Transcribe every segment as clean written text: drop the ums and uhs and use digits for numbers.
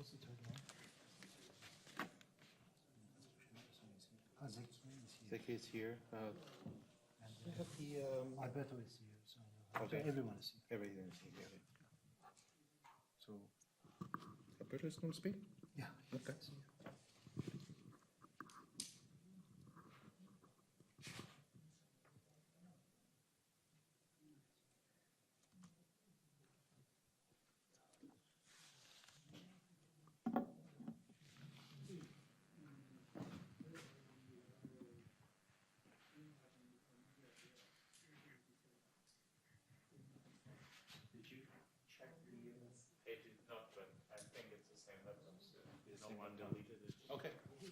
What's the third one? Zeki is here. And Have the Alberto is here. So okay. everyone is here. Everything is here. So Alberto is going to speak. Yeah. Okay. It did not, but I think it's the same laptop still. No one deleted it. Okay. Okay.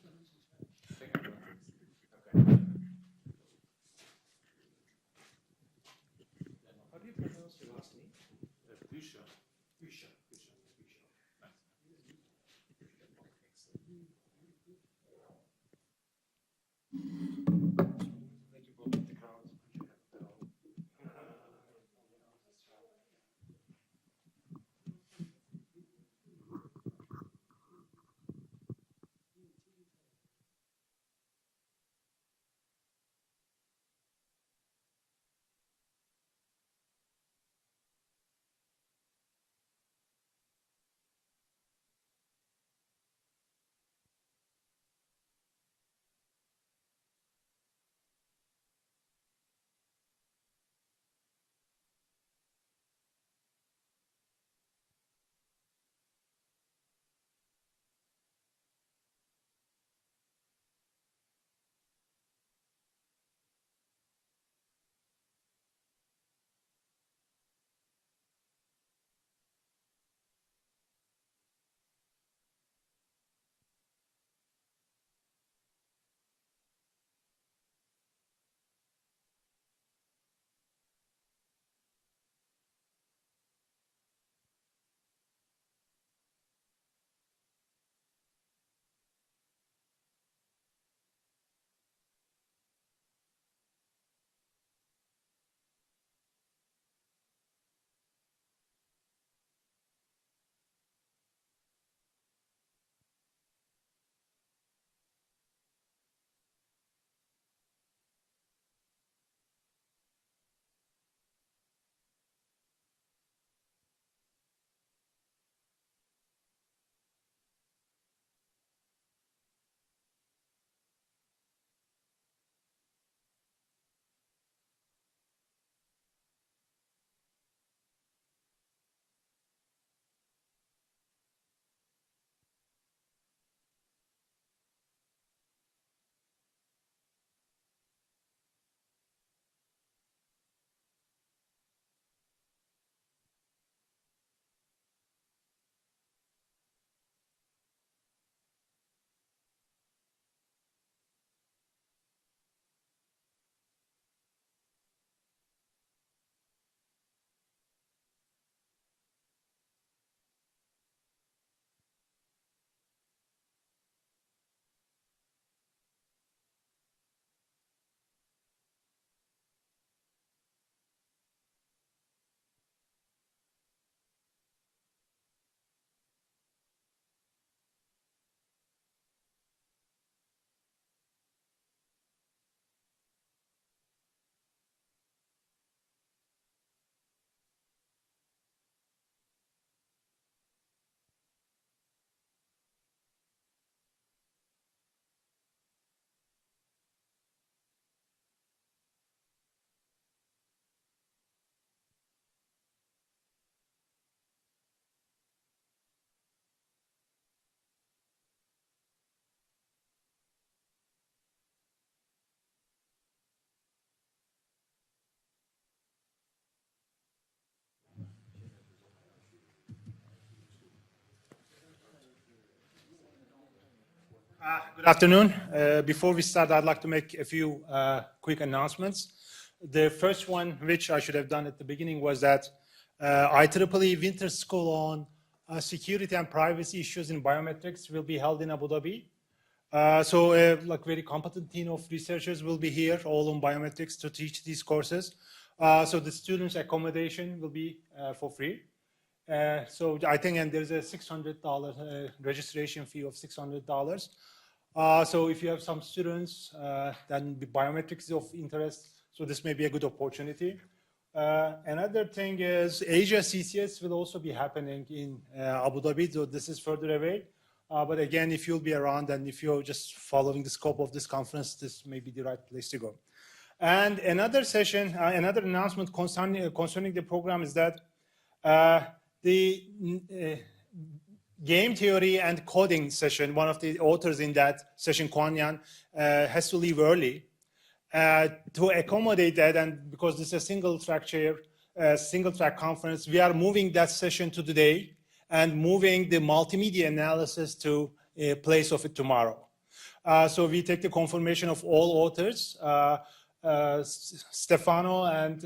How do you pronounce your last name? Bücher. Bücher. Nice. Thank you both the crowd. Good afternoon. Before we start, I'd like to make a few quick announcements. The first one, which I should have done at the beginning, was that IEEE Winter School on Security and Privacy Issues in Biometrics will be held in Abu Dhabi. Like very competent team of researchers will be here, all on biometrics, to teach these courses. So the students' accommodation will be for free. So I think, and there's a $600 registration fee of $600. So if you have some students, then the biometrics is of interest. So this may be a good opportunity. Another thing is Asia CCS will also be happening in Abu Dhabi. So this is further away. But again, if you'll be around and if you're just following the scope of this conference, this may be the right place to go. And another session, another announcement concerning the program is that the game theory and coding session, one of the authors in that session, Kuan Yan, has to leave early. To accommodate that, and because this is a single track conference, we are moving that session to today and moving the multimedia analysis to a place of it tomorrow. So we take the confirmation of all authors. Stefano and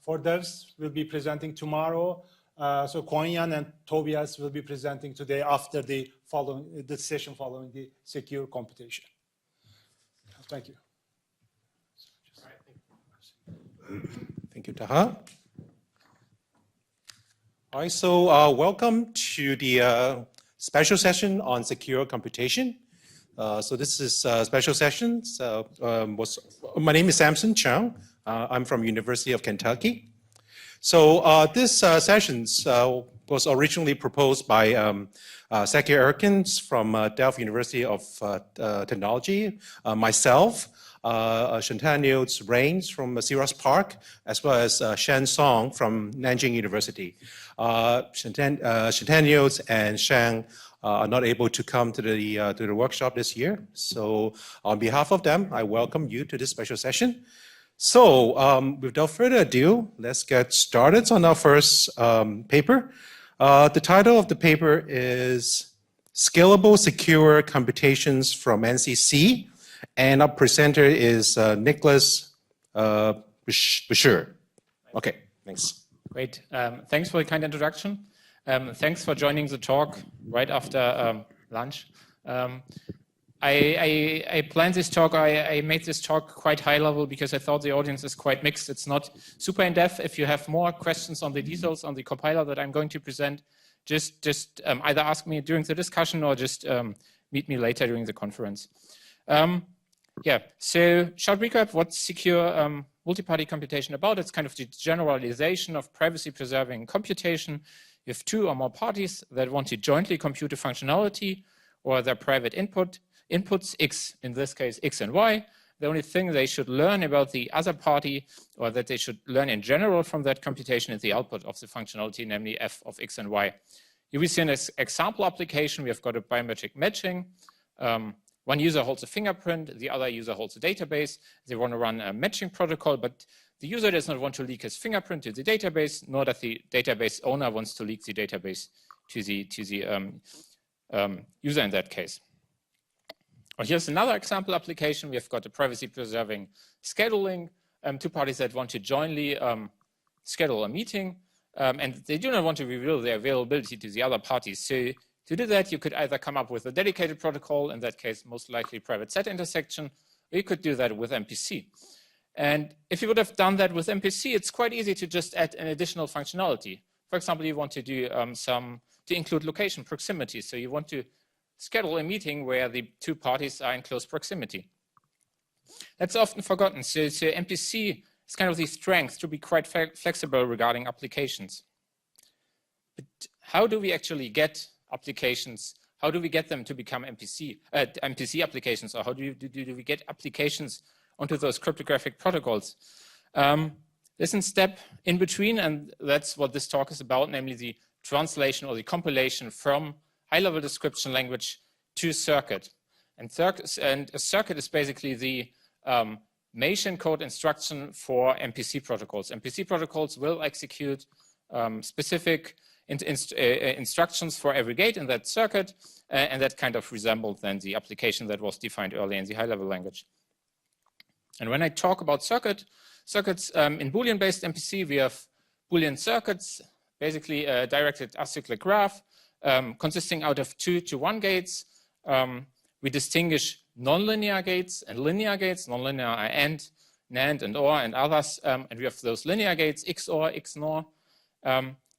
Fordevs will be presenting tomorrow. So Kuan Yan and Tobias will be presenting today after the session following the secure computation. Thank you. Thank you, Taha. All right, so welcome to the special session on secure computation. So this is a special session. My name is Samson Chung. I'm from University of Kentucky. So this session was originally proposed by Zaki Erkins from Delft University of Technology, myself, Chantal Niels from Sirius Park, as well as Shan Song from Nanjing University. Chantal Niels and Shan are not able to come to the workshop this year. So on behalf of them, I welcome you to this special session. So without further ado, let's get started on our first paper. The title of the paper is Scalable Secure Computations from NCC, and our presenter is Nicholas Bashir. Okay, thanks. Great. Thanks for the kind introduction. Thanks for joining the talk right after lunch. I planned this talk, I made this talk quite high level because I thought the audience is quite mixed. It's not super in-depth. If you have more questions on the details on the compiler that I'm going to present, just either ask me during the discussion or just meet me later during the conference. Yeah, so short recap, what's secure multi-party computation about? It's kind of the generalization of privacy-preserving computation. You have two or more parties that want to jointly compute a functionality or their private inputs, X, in this case, X and Y. The only thing they should learn about the other party, or that they should learn in general from that computation, is the output of the functionality, namely f of X and Y. Here we see an example application. We have got a biometric matching. One user holds a fingerprint, the other user holds a database. They want to run a matching protocol, but the user does not want to leak his fingerprint to the database, nor does the database owner wants to leak the database to the user in that case. Here's another example application. We have got a privacy-preserving scheduling, two parties that want to jointly schedule a meeting, and they do not want to reveal their availability to the other parties. So to do that, you could either come up with a dedicated protocol, in that case, most likely private set intersection, or you could do that with MPC. And if you would have done that with MPC, it's quite easy to just add an additional functionality. For example, you want to do to include location proximity. So you want to schedule a meeting where the two parties are in close proximity. That's often forgotten. So MPC is kind of the strength to be quite flexible regarding applications. But how do we actually get applications? How do we get them to become MPC applications, or how do we get applications onto those cryptographic protocols? There's a step in between, and that's what this talk is about, namely the translation or the compilation from high-level description language to circuit. And a circuit is basically the Machine code instruction for MPC protocols. MPC protocols will execute specific instructions for every gate in that circuit, and that kind of resembled then the application that was defined earlier in the high-level language. And when I talk about circuits, in Boolean-based MPC, we have Boolean circuits, basically a directed acyclic graph, consisting out of 2 to 1 gates. We distinguish nonlinear gates and linear gates. Nonlinear are AND, NAND, and OR, and others. And we have those linear gates, XOR, XNOR.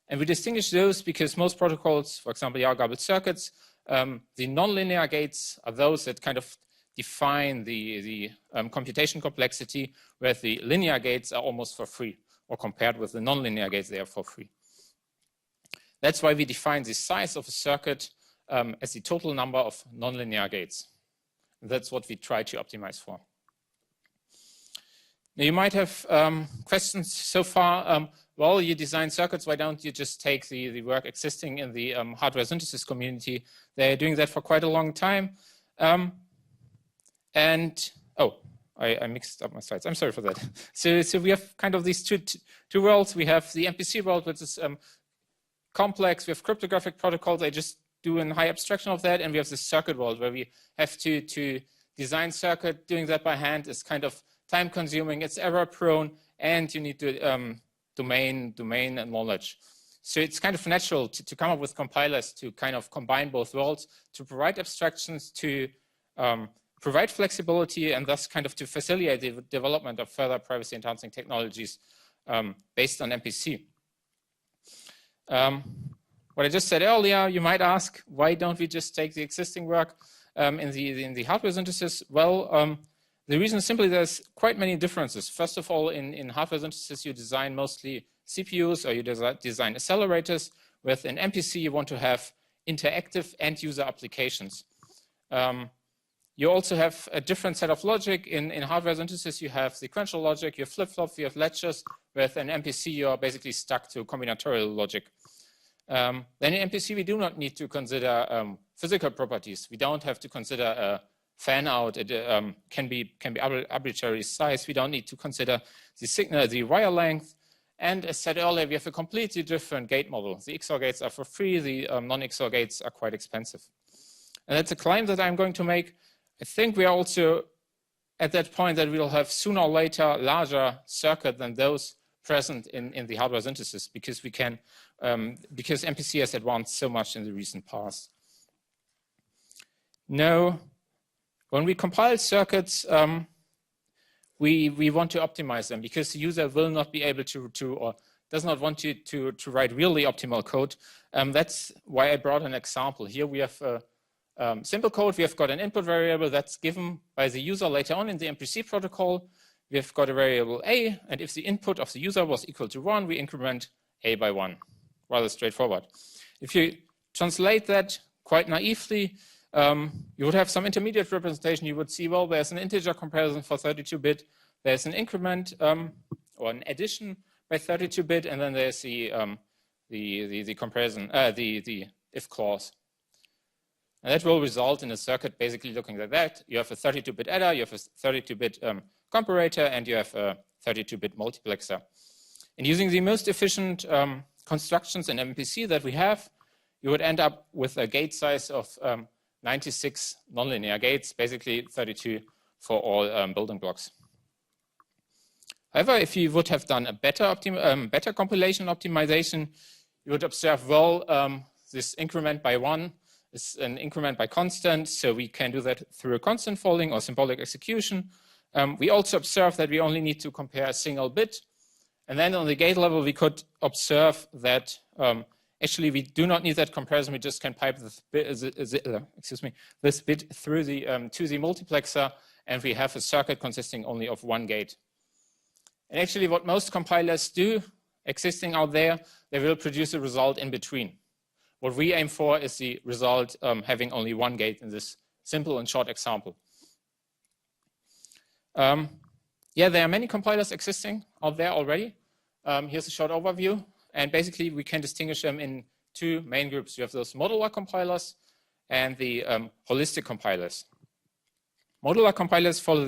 And we distinguish those because most protocols, for example, garbled circuits, the nonlinear gates are those that kind of define the computation complexity, whereas the linear gates are almost for free, or compared with the nonlinear gates, they are for free. That's why we define the size of a circuit as the total number of nonlinear gates. That's what we try to optimize for. Now you might have questions so far. Well, you design circuits, why don't you just take the work existing in the hardware synthesis community? They're doing that for quite a long time. I mixed up my slides. I'm sorry for that. So we have kind of these two worlds. We have the MPC world, which is complex. We have cryptographic protocols. I just do a high abstraction of that. And we have the circuit world where we have to design circuit. Doing that by hand is kind of time consuming. It's error prone, and you need to domain and knowledge. So it's kind of natural to come up with compilers to kind of combine both worlds, to provide abstractions, to provide flexibility, and thus kind of to facilitate the development of further privacy enhancing technologies based on MPC. What I just said earlier, you might ask, why don't we just take the existing work in the hardware synthesis? Well, the reason is simply there's quite many differences. First of all, in hardware synthesis, you design mostly CPUs or you design accelerators. With an MPC, you want to have interactive end-user applications. You also have a different set of logic. In hardware synthesis, you have sequential logic, you have flip-flops, you have ledgers. With an MPC, you are basically stuck to combinatorial logic. Then in MPC, we do not need to consider physical properties. We don't have to consider fan out. It can be arbitrary size. We don't need to consider the signal, the wire length. And as said earlier, we have a completely different gate model. The XOR gates are for free. The non-XOR gates are quite expensive. And that's a claim that I'm going to make. I think we are also at that point that we'll have sooner or later larger circuit than those present in the hardware synthesis because we can, because MPC has advanced so much in the recent past. Now, when we compile circuits, we want to optimize them because the user will not be able to or does not want to write really optimal code. That's why I brought an example. Here we have simple code. We have got an input variable that's given by the user later on in the MPC protocol. We have got a variable A, and if the input of the user was equal to 1, we increment A by 1. Rather straightforward. If you translate that quite naively, you would have some intermediate representation. You would see, well, there's an integer comparison for 32-bit. There's an increment or an addition by 32-bit, and then there's the comparison, the if clause. And that will result in a circuit basically looking like that. You have a 32-bit adder, you have a 32-bit comparator, and you have a 32-bit multiplexer. And using the most efficient constructions in MPC that we have, you would end up with a gate size of 96 nonlinear gates, basically 32 for all building blocks. However, if you would have done a better compilation optimization, you would observe, well, this increment by 1 is an increment by constant, so we can do that through a constant folding or symbolic execution. We also observe that we only need to compare a single bit. And then on the gate level, we could observe that actually we do not need that comparison. We just can pipe this bit through the to the multiplexer, and we have a circuit consisting only of one gate. And actually what most compilers do existing out there, they will produce a result in between. What we aim for is the result having only one gate in this simple and short example. Yeah, there are many compilers existing out there already. Here's a short overview. And basically, we can distinguish them in two main groups. You have those modular compilers and the holistic compilers. Modular compilers follow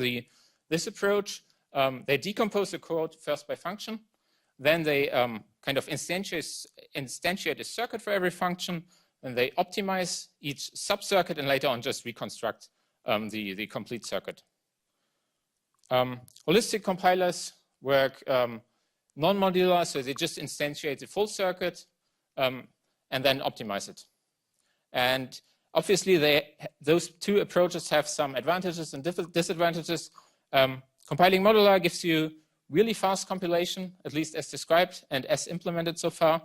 this approach. They decompose the code first by function. Then they kind of instantiate a circuit for every function. And they optimize each subcircuit and later on just reconstruct the complete circuit. Holistic compilers work non-modular, so they just instantiate the full circuit and then optimize it. And obviously, those two approaches have some advantages and disadvantages. Compiling modular gives you really fast compilation, at least as described and as implemented so far.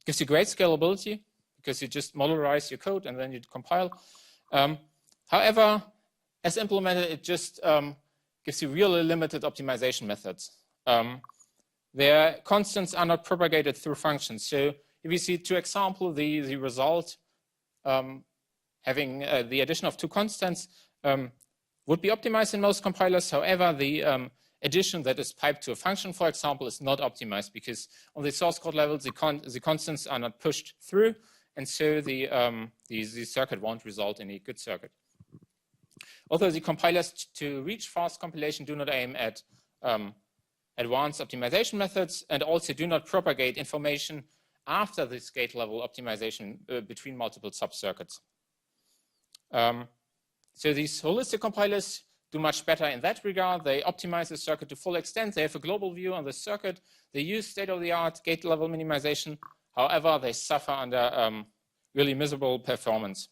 It gives you great scalability because you just modularize your code and then you compile. However, as implemented, it just gives you really limited optimization methods. Their constants are not propagated through functions. So if you see, to example, the result having the addition of two constants would be optimized in most compilers. However, the addition that is piped to a function, for example, is not optimized because on the source code level, the constants are not pushed through, and so the circuit won't result in a good circuit. Although the compilers to reach fast compilation do not aim at advanced optimization methods and also do not propagate information after this gate level optimization between multiple sub-circuits. So these holistic compilers do much better in that regard. They optimize the circuit to full extent. They have a global view on the circuit. They use state-of-the-art gate level minimization. However, they suffer under really miserable performance.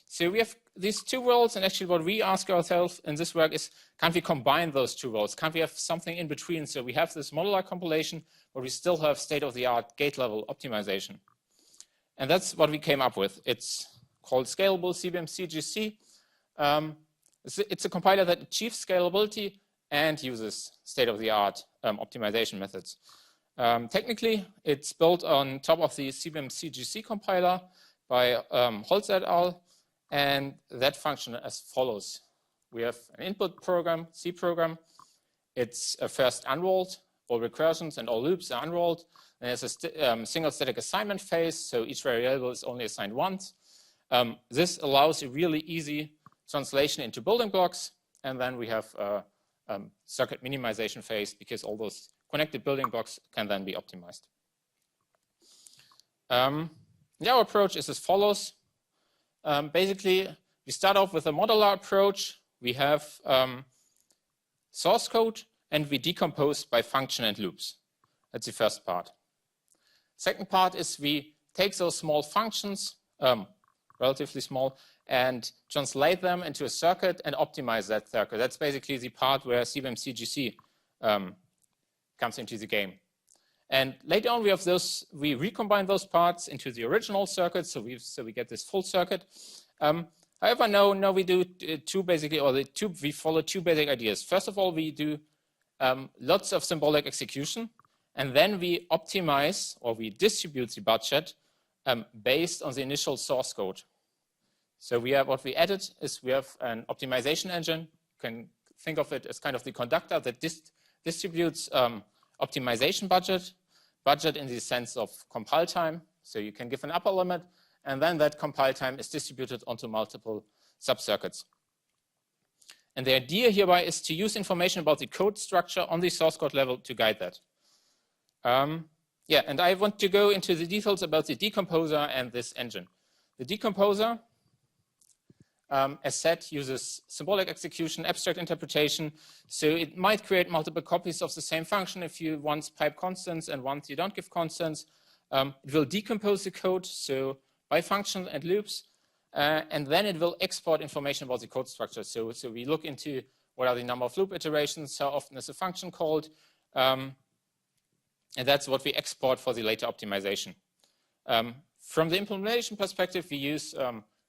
So we have these two worlds, and actually what we ask ourselves in this work is, can't we combine those two worlds? Can't we have something in between? So we have this modular compilation, but we still have state-of-the-art gate level optimization. And that's what we came up with. It's called Scalable CBM-CGC. It's a compiler that achieves scalability and uses state-of-the-art optimization methods. Technically, it's built on top of the CBM-CGC compiler by Holz et al. And that function as follows. We have an input program, C program. It's first unrolled. All recursions and all loops are unrolled. And there's a single static assignment phase, so each variable is only assigned once. This allows a really easy translation into building blocks. And then we have a circuit minimization phase because all those connected building blocks can then be optimized. Our approach is as follows. Basically, we start off with a modular approach. We have source code, and we decompose by function and loops. That's the first part. Second part is we take those small functions, relatively small, and translate them into a circuit and optimize that circuit. That's basically the part where CBM-CGC comes into the game. And later on, we have those. We recombine those parts into the original circuit, so we get this full circuit. However, now we do we follow two basic ideas. First of all, we do lots of symbolic execution, and then we optimize or we distribute the budget based on the initial source code. So what we added is we have an optimization engine. You can think of it as kind of the conductor that distributes optimization budget in the sense of compile time. So you can give an upper limit, and then that compile time is distributed onto multiple sub-circuits. And the idea hereby is to use information about the code structure on the source code level to guide that. And I want to go into the details about the decomposer and this engine. The decomposer, as said, uses symbolic execution, abstract interpretation. So it might create multiple copies of the same function if you once pipe constants and once you don't give constants. It will decompose the code, so by function and loops, and then it will export information about the code structure. So we look into what are the number of loop iterations, how often is a function called, and that's what we export for the later optimization. From the implementation perspective, we use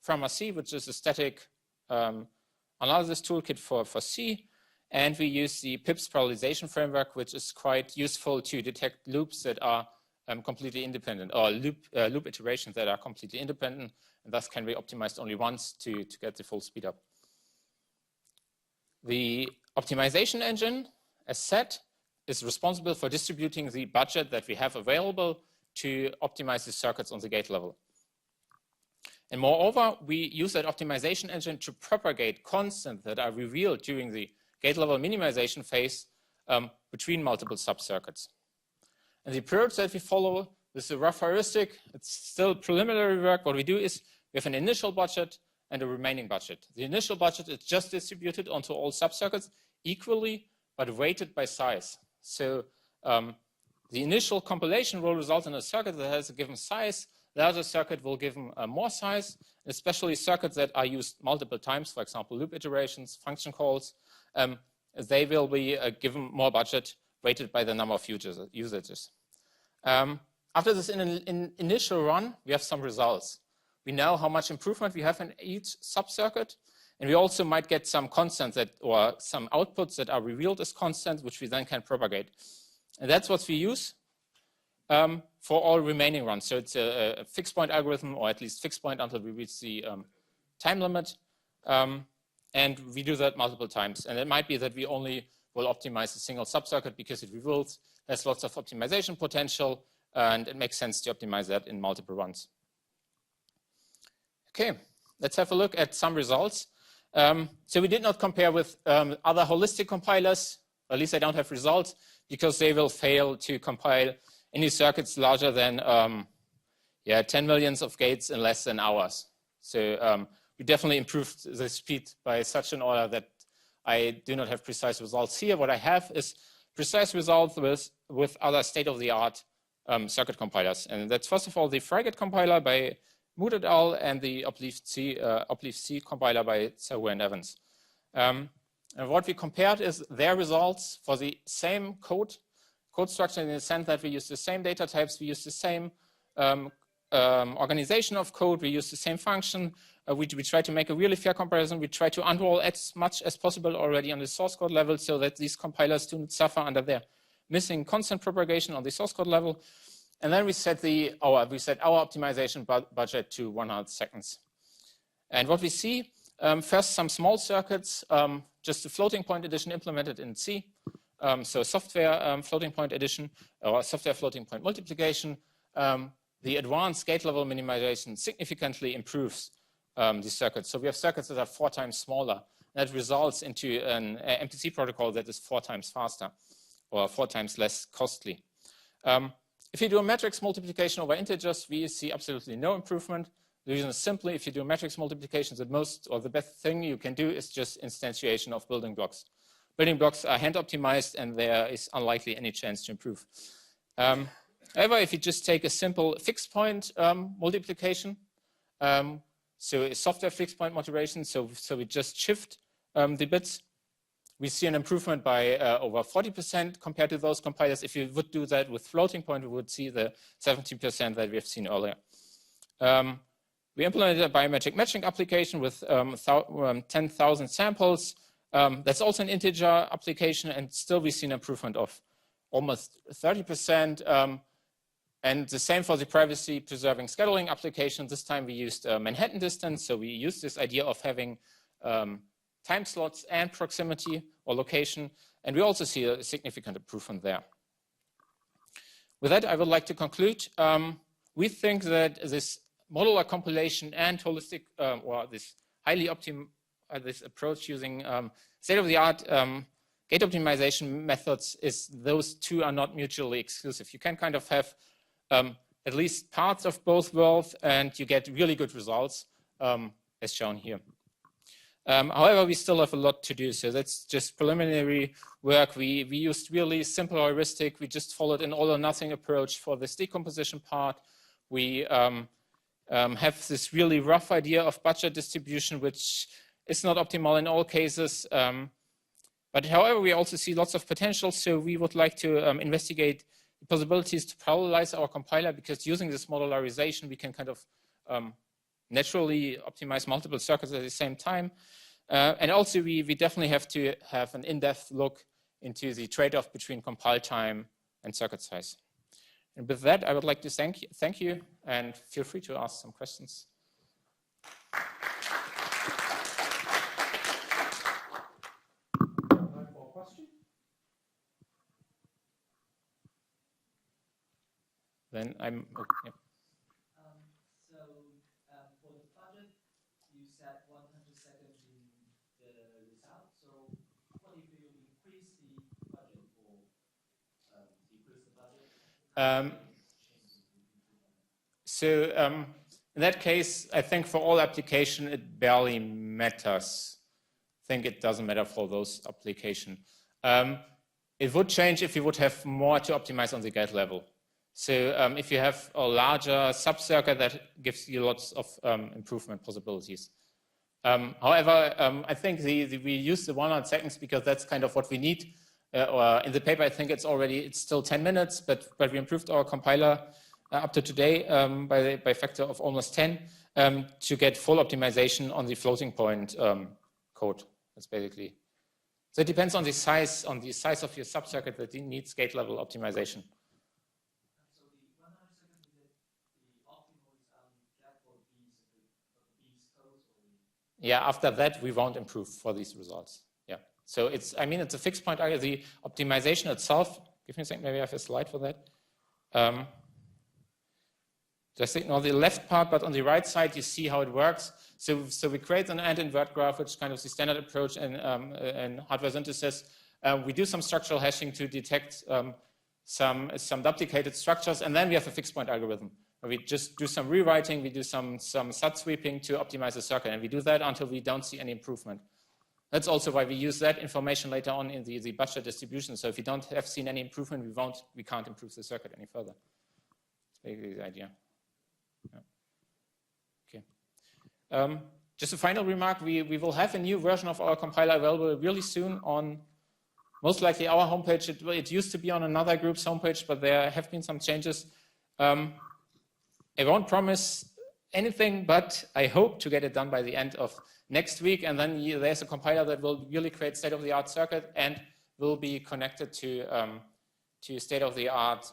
pharmacy, which is a static analysis toolkit for C, and we use the PIPS parallelization framework, which is quite useful to detect loops that are completely independent, or loop iterations that are completely independent, and thus can be optimized only once to get the full speed up. The optimization engine, as said, is responsible for distributing the budget that we have available to optimize the circuits on the gate level. And moreover, we use that optimization engine to propagate constants that are revealed during the gate level minimization phase between multiple sub-circuits. And the approach that we follow, this is a rough heuristic. It's still preliminary work. What we do is we have an initial budget and a remaining budget. The initial budget is just distributed onto all sub-circuits equally, but weighted by size. So the initial compilation will result in a circuit that has a given size. The other circuit will give them more size, especially circuits that are used multiple times, for example, loop iterations, function calls. They will be given more budget weighted by the number of usages. After this initial run, we have some results. We know how much improvement we have in each subcircuit, and we also might get some constants or some outputs that are revealed as constants, which we then can propagate. And that's what we use for all remaining runs. So it's a fixed point algorithm, or at least fixed point until we reach the time limit. And we do that multiple times. And it might be that we only will optimize a single subcircuit because it reveals there's lots of optimization potential, and it makes sense to optimize that in multiple runs. Okay, let's have a look at some results. So we did not compare with other holistic compilers, or at least I don't have results, because they will fail to compile any circuits larger than 10 millions of gates in less than hours. So we definitely improved the speed by such an order that I do not have precise results here. What I have is precise results with other state-of-the-art circuit compilers. And that's first of all the Frigate compiler by Mood et al. And the Uplift-C compiler by Sahu and Evans. And what we compared is their results for the same code structure, in the sense that we use the same data types, we use the same organization of code, we use the same function. We try to make a really fair comparison. We try to unroll as much as possible already on the source code level so that these compilers do not suffer under their missing constant propagation on the source code level. And then we set our optimization budget to 100 seconds. And what we see, first some small circuits, just a floating point addition implemented in C. So software floating point addition or software floating point multiplication. The advanced gate level minimization significantly improves the circuits. So we have circuits that are 4 times smaller. That results into an MPC protocol that is 4 times faster or 4 times less costly. If you do a matrix multiplication over integers, we see absolutely no improvement. The reason is simply if you do matrix multiplications, the best thing you can do is just instantiation of building blocks. Building blocks are hand optimized, and there is unlikely any chance to improve. However, if you just take a simple fixed point multiplication, so a software fixed point moderation, so we just shift the bits, we see an improvement by over 40% compared to those compilers. If you would do that with floating point, we would see the 70% that we have seen earlier. We implemented a biometric matching application with 10,000 samples. That's also an integer application, and still we see an improvement of almost 30%. And the same for the privacy-preserving scheduling application. This time we used Manhattan distance, so we used this idea of having time slots and proximity or location, and we also see a significant improvement there. With that, I would like to conclude. We think that this modular compilation and holistic, or this highly this approach using state-of-the-art gate optimization methods those two are not mutually exclusive. You can kind of have at least parts of both worlds, and you get really good results, as shown here. However, we still have a lot to do, so that's just preliminary work. We used really simple heuristic. We just followed an all-or-nothing approach for this decomposition part. We have this really rough idea of budget distribution, which is not optimal in all cases. But however, we also see lots of potential, so we would like to investigate the possibilities to parallelize our compiler, because using this modularization, we can kind of naturally optimize multiple circuits at the same time. And also, we definitely have to have an in-depth look into the trade-off between compile time and circuit size. And with that, I would like to thank you, and feel free to ask some questions. Then I'm, yeah. So for the budget, you set 100 seconds in the result. So what if you increase the budget or decrease the budget? In that case, I think for all application, it barely matters. I think it doesn't matter for those application. It would change if you would have more to optimize on the gate level. So if you have a larger subcircuit, that gives you lots of improvement possibilities. However, I think we use the 100 seconds because that's kind of what we need. Or in the paper, I think it's still 10 minutes, but we improved our compiler up to today by factor of almost 10 to get full optimization on the floating point code. That's basically. So it depends on the size of your subcircuit that needs gate level optimization. So the 100 seconds is the optimal is that for these codes or the... Yeah, after that we won't improve for these results. Yeah. So it's a fixed point area. The optimization itself, give me a second, maybe I have a slide for that. Just ignore the left part, but on the right side, you see how it works. So we create an AND-invert graph, which is kind of the standard approach in hardware synthesis. We do some structural hashing to detect some duplicated structures, and then we have a fixed point algorithm. We just do some rewriting, we do some SAT sweeping to optimize the circuit, and we do that until we don't see any improvement. That's also why we use that information later on in the budget distribution. So if we don't have seen any improvement, we can't improve the circuit any further. That's basically the idea. Okay. Just a final remark, we will have a new version of our compiler available really soon on most likely our homepage. It used to be on another group's homepage, but there have been some changes. I won't promise anything, but I hope to get it done by the end of next week. And then there's a compiler that will really create state-of-the-art circuit and will be connected to state-of-the-art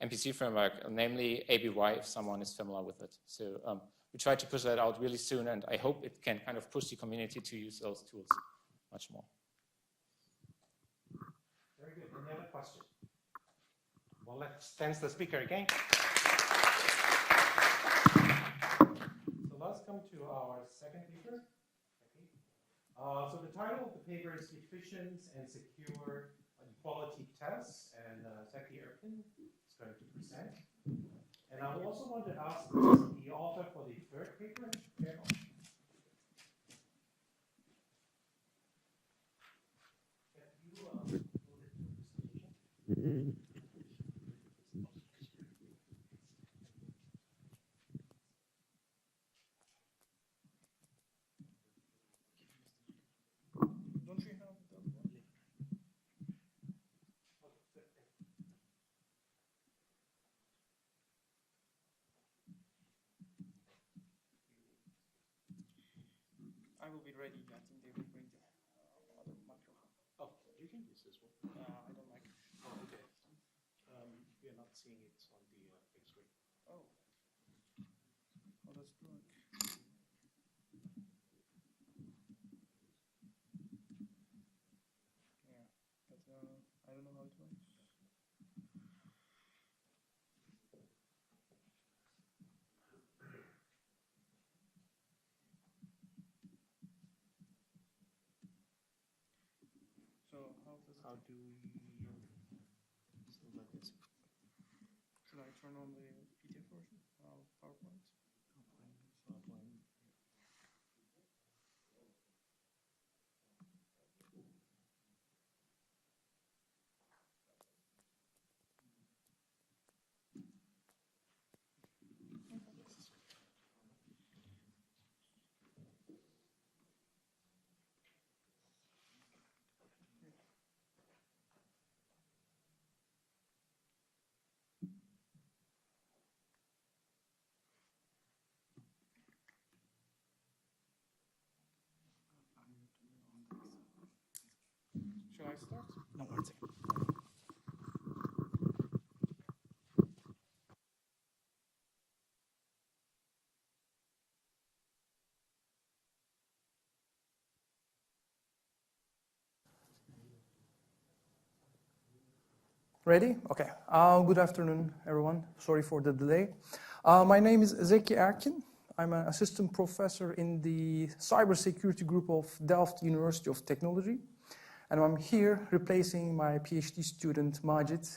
MPC framework, namely ABY, if someone is familiar with it. So we try to push that out really soon, and I hope it can kind of push the community to use those tools much more. Very good. Any other questions? Well, let's thank the speaker again. So let's come to our second paper. Okay. So the title of the paper is Efficient and Secure Equality Tests, and Zeki Erkin is going to present. And I also want to ask the author for the third paper. I will be ready. I think they will bring the other microphone. Oh, you can use this one. I don't like it. Oh, okay. We are not seeing it on the big screen. Oh. How does it work? Yeah, but I don't know how it works. So how do we like this? Should I turn on the PDF version of PowerPoint? PowerPoint. Should I start? No, one second. Ready? Okay. Good afternoon, everyone. Sorry for the delay. My name is Zeki Erkin. I'm an assistant professor in the cybersecurity group of Delft University of Technology. And I'm here replacing my PhD student, Majid,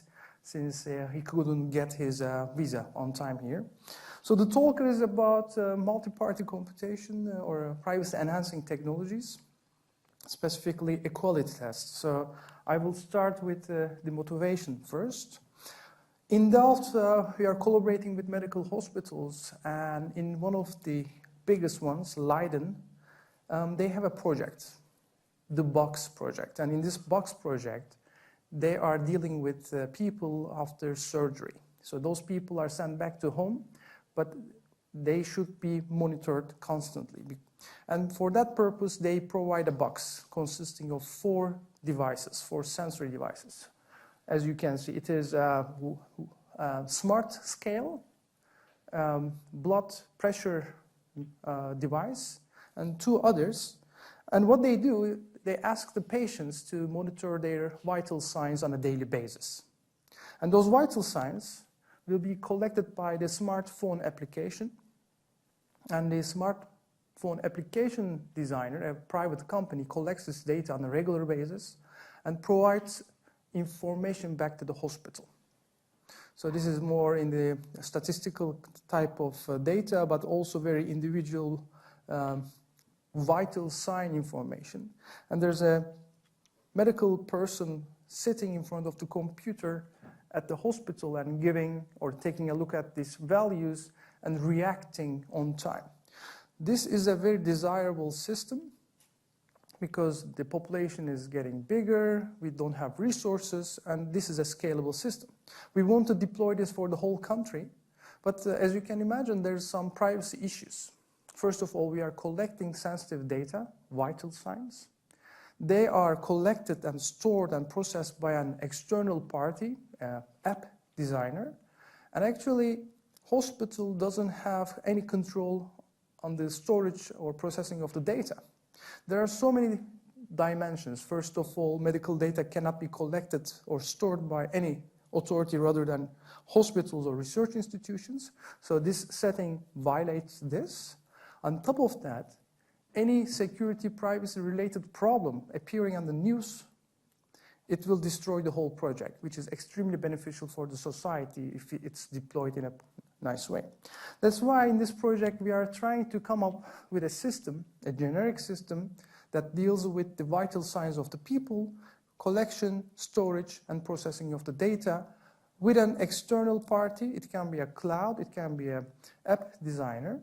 since he couldn't get his visa on time here. So the talk is about multi-party computation or privacy-enhancing technologies, specifically equality tests. So I will start with the motivation first. In Delft, we are collaborating with medical hospitals, and in one of the biggest ones, Leiden, they have a project, the Box project. And in this Box project, they are dealing with people after surgery. So those people are sent back to home, but they should be monitored constantly. And for that purpose, they provide a box consisting of 4 devices, 4 sensory devices. As you can see, it is a smart scale, blood pressure device, and 2 others. And what they do, they ask the patients to monitor their vital signs on a daily basis. And those vital signs will be collected by the smartphone application. And the smartphone application designer, a private company, collects this data on a regular basis and provides information back to the hospital. So this is more in the statistical type of data, but also very individual vital sign information. And there's a medical person sitting in front of the computer at the hospital and giving or taking a look at these values and reacting on time. This is a very desirable system because the population is getting bigger, we don't have resources, and this is a scalable system. We want to deploy this for the whole country, but as you can imagine, there's some privacy issues. First of all, we are collecting sensitive data, vital signs. They are collected and stored and processed by an external party, app designer, and actually, hospital doesn't have any control on the storage or processing of the data. There are so many dimensions. First of all, medical data cannot be collected or stored by any authority rather than hospitals or research institutions. So this setting violates this. On top of that, any security privacy related problem appearing on the news, it will destroy the whole project, which is extremely beneficial for the society if it's deployed in a nice way. That's why in this project we are trying to come up with a system, a generic system that deals with the vital signs of the people, collection, storage, and processing of the data with an external party. It can be a cloud, it can be an app designer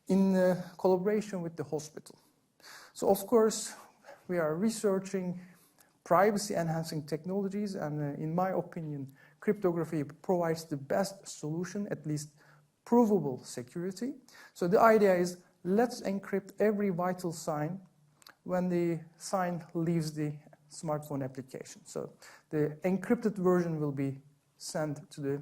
in collaboration with the hospital. So of course, we are researching privacy-enhancing technologies, and in my opinion, cryptography provides the best solution, at least provable security. So the idea is, let's encrypt every vital sign when the sign leaves the smartphone application. So the encrypted version will be sent to the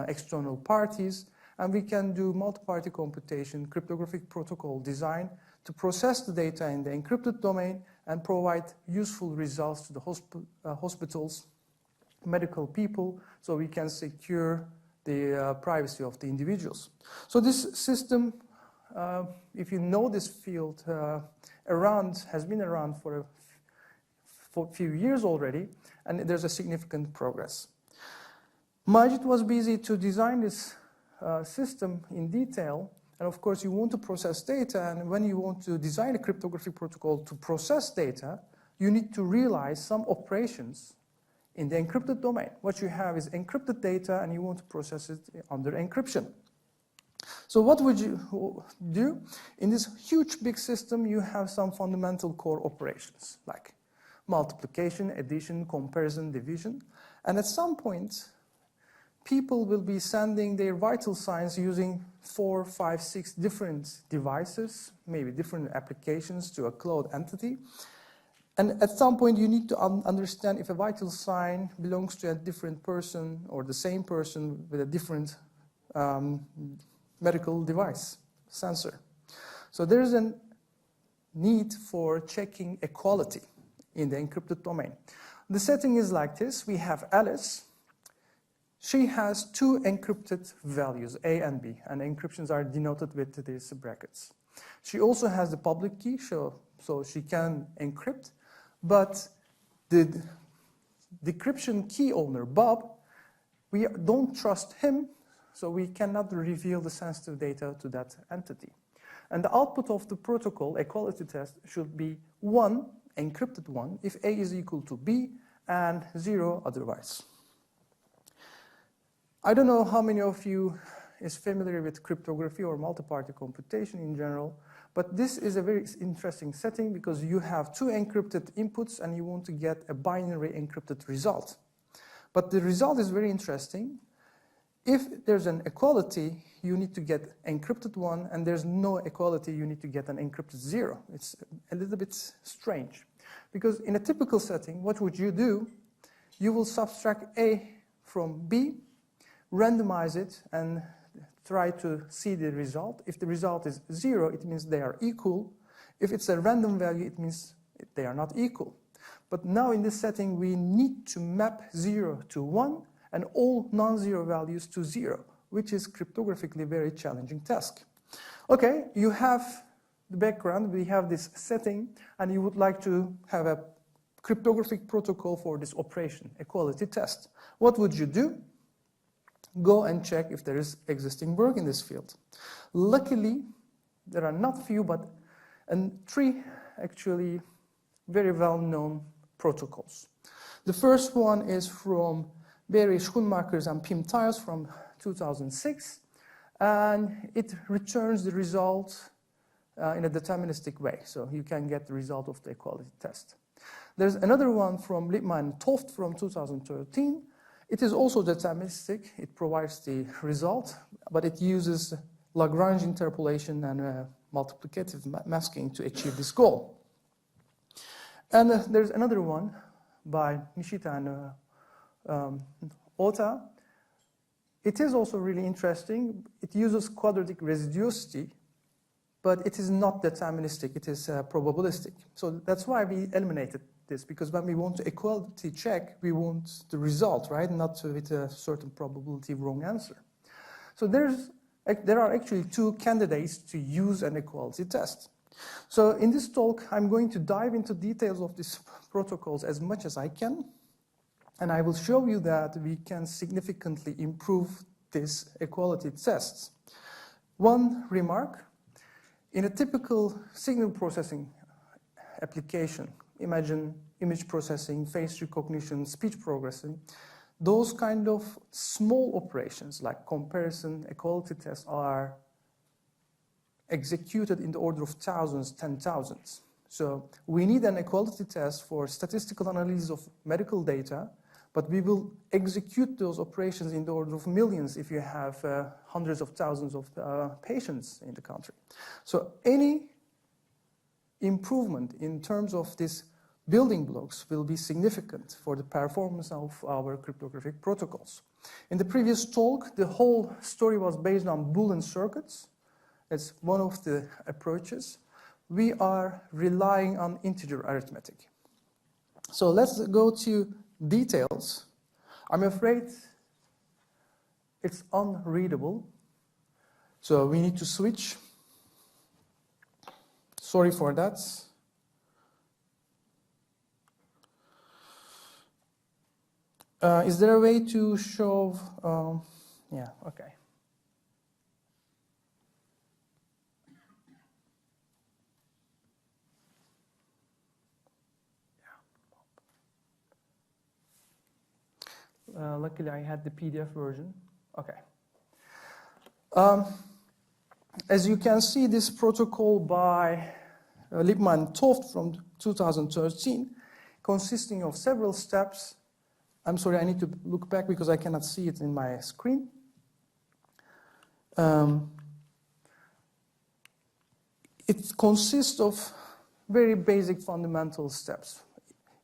external parties, and we can do multi-party computation, cryptographic protocol design to process the data in the encrypted domain and provide useful results to the hospitals, medical people, so we can secure the privacy of the individuals. So this system, if you know this field, has been around for a few years already, and there's a significant progress. Majid was busy to design this system in detail, and of course you want to process data, and when you want to design a cryptographic protocol to process data, you need to realize some operations in the encrypted domain. What you have is encrypted data, and you want to process it under encryption. So what would you do? In this huge big system, you have some fundamental core operations, like multiplication, addition, comparison, division, and at some point, people will be sending their vital signs using 4, 5, 6 different devices, maybe different applications to a cloud entity. And at some point, you need to understand if a vital sign belongs to a different person or the same person with a different medical device, sensor. So there's a need for checking equality in the encrypted domain. The setting is like this. We have Alice. She has 2 encrypted values, A and B, and encryptions are denoted with these brackets. She also has the public key, so she can encrypt, but the decryption key owner, Bob, we don't trust him, so we cannot reveal the sensitive data to that entity. And the output of the protocol equality test should be 1, encrypted 1, if A is equal to B, and 0 otherwise. I don't know how many of you is familiar with cryptography or multi-party computation in general, but this is a very interesting setting because you have 2 encrypted inputs and you want to get a binary encrypted result. But the result is very interesting. If there's an equality, you need to get encrypted 1, and there's no equality, you need to get an encrypted 0. It's a little bit strange. Because in a typical setting, what would you do? You will subtract A from B, randomize it, and try to see the result. If the result is 0, it means they are equal. If it's a random value, it means they are not equal. But now in this setting, we need to map 0 to 1 and all non-zero values to 0, which is cryptographically a very challenging task. Okay, you have the background, we have this setting, and you would like to have a cryptographic protocol for this operation, equality test. What would you do? Go and check if there is existing work in this field. Luckily, there are not few, but 3 actually very well-known protocols. The first one is from Berry, Schoenmakers, and Pim Tiles from 2006, and it returns the result in a deterministic way, so you can get the result of the equality test. There's another one from Lippmann and Toft from 2013. It is also deterministic. It provides the result, but it uses Lagrange interpolation and multiplicative masking to achieve this goal. And there's another one by Nishita and Ota. It is also really interesting. It uses quadratic residuosity, but it is not deterministic. It is probabilistic. So that's why we eliminated this, because when we want to equality check, we want the result, right? Not with a certain probability wrong answer. So there are actually 2 candidates to use an equality test. So in this talk, I'm going to dive into details of these protocols as much as I can, and I will show you that we can significantly improve these equality tests. One remark, in a typical signal processing application, imagine image processing, face recognition, speech processing, those kind of small operations like comparison, equality tests are executed in the order of thousands, 10,000s. So we need an equality test for statistical analysis of medical data, but we will execute those operations in the order of millions if you have hundreds of thousands of patients in the country. So any improvement in terms of these building blocks will be significant for the performance of our cryptographic protocols. In the previous talk, the whole story was based on Boolean circuits. It's one of the approaches. We are relying on integer arithmetic. So let's go to details. I'm afraid it's unreadable, so we need to switch. Sorry for that. Is there a way to show? Yeah, okay. Luckily, I had the PDF version. Okay. As you can see, this protocol by Lippmann and Toft from 2013, consisting of several steps. I'm sorry, I need to look back because I cannot see it in my screen. It consists of very basic fundamental steps.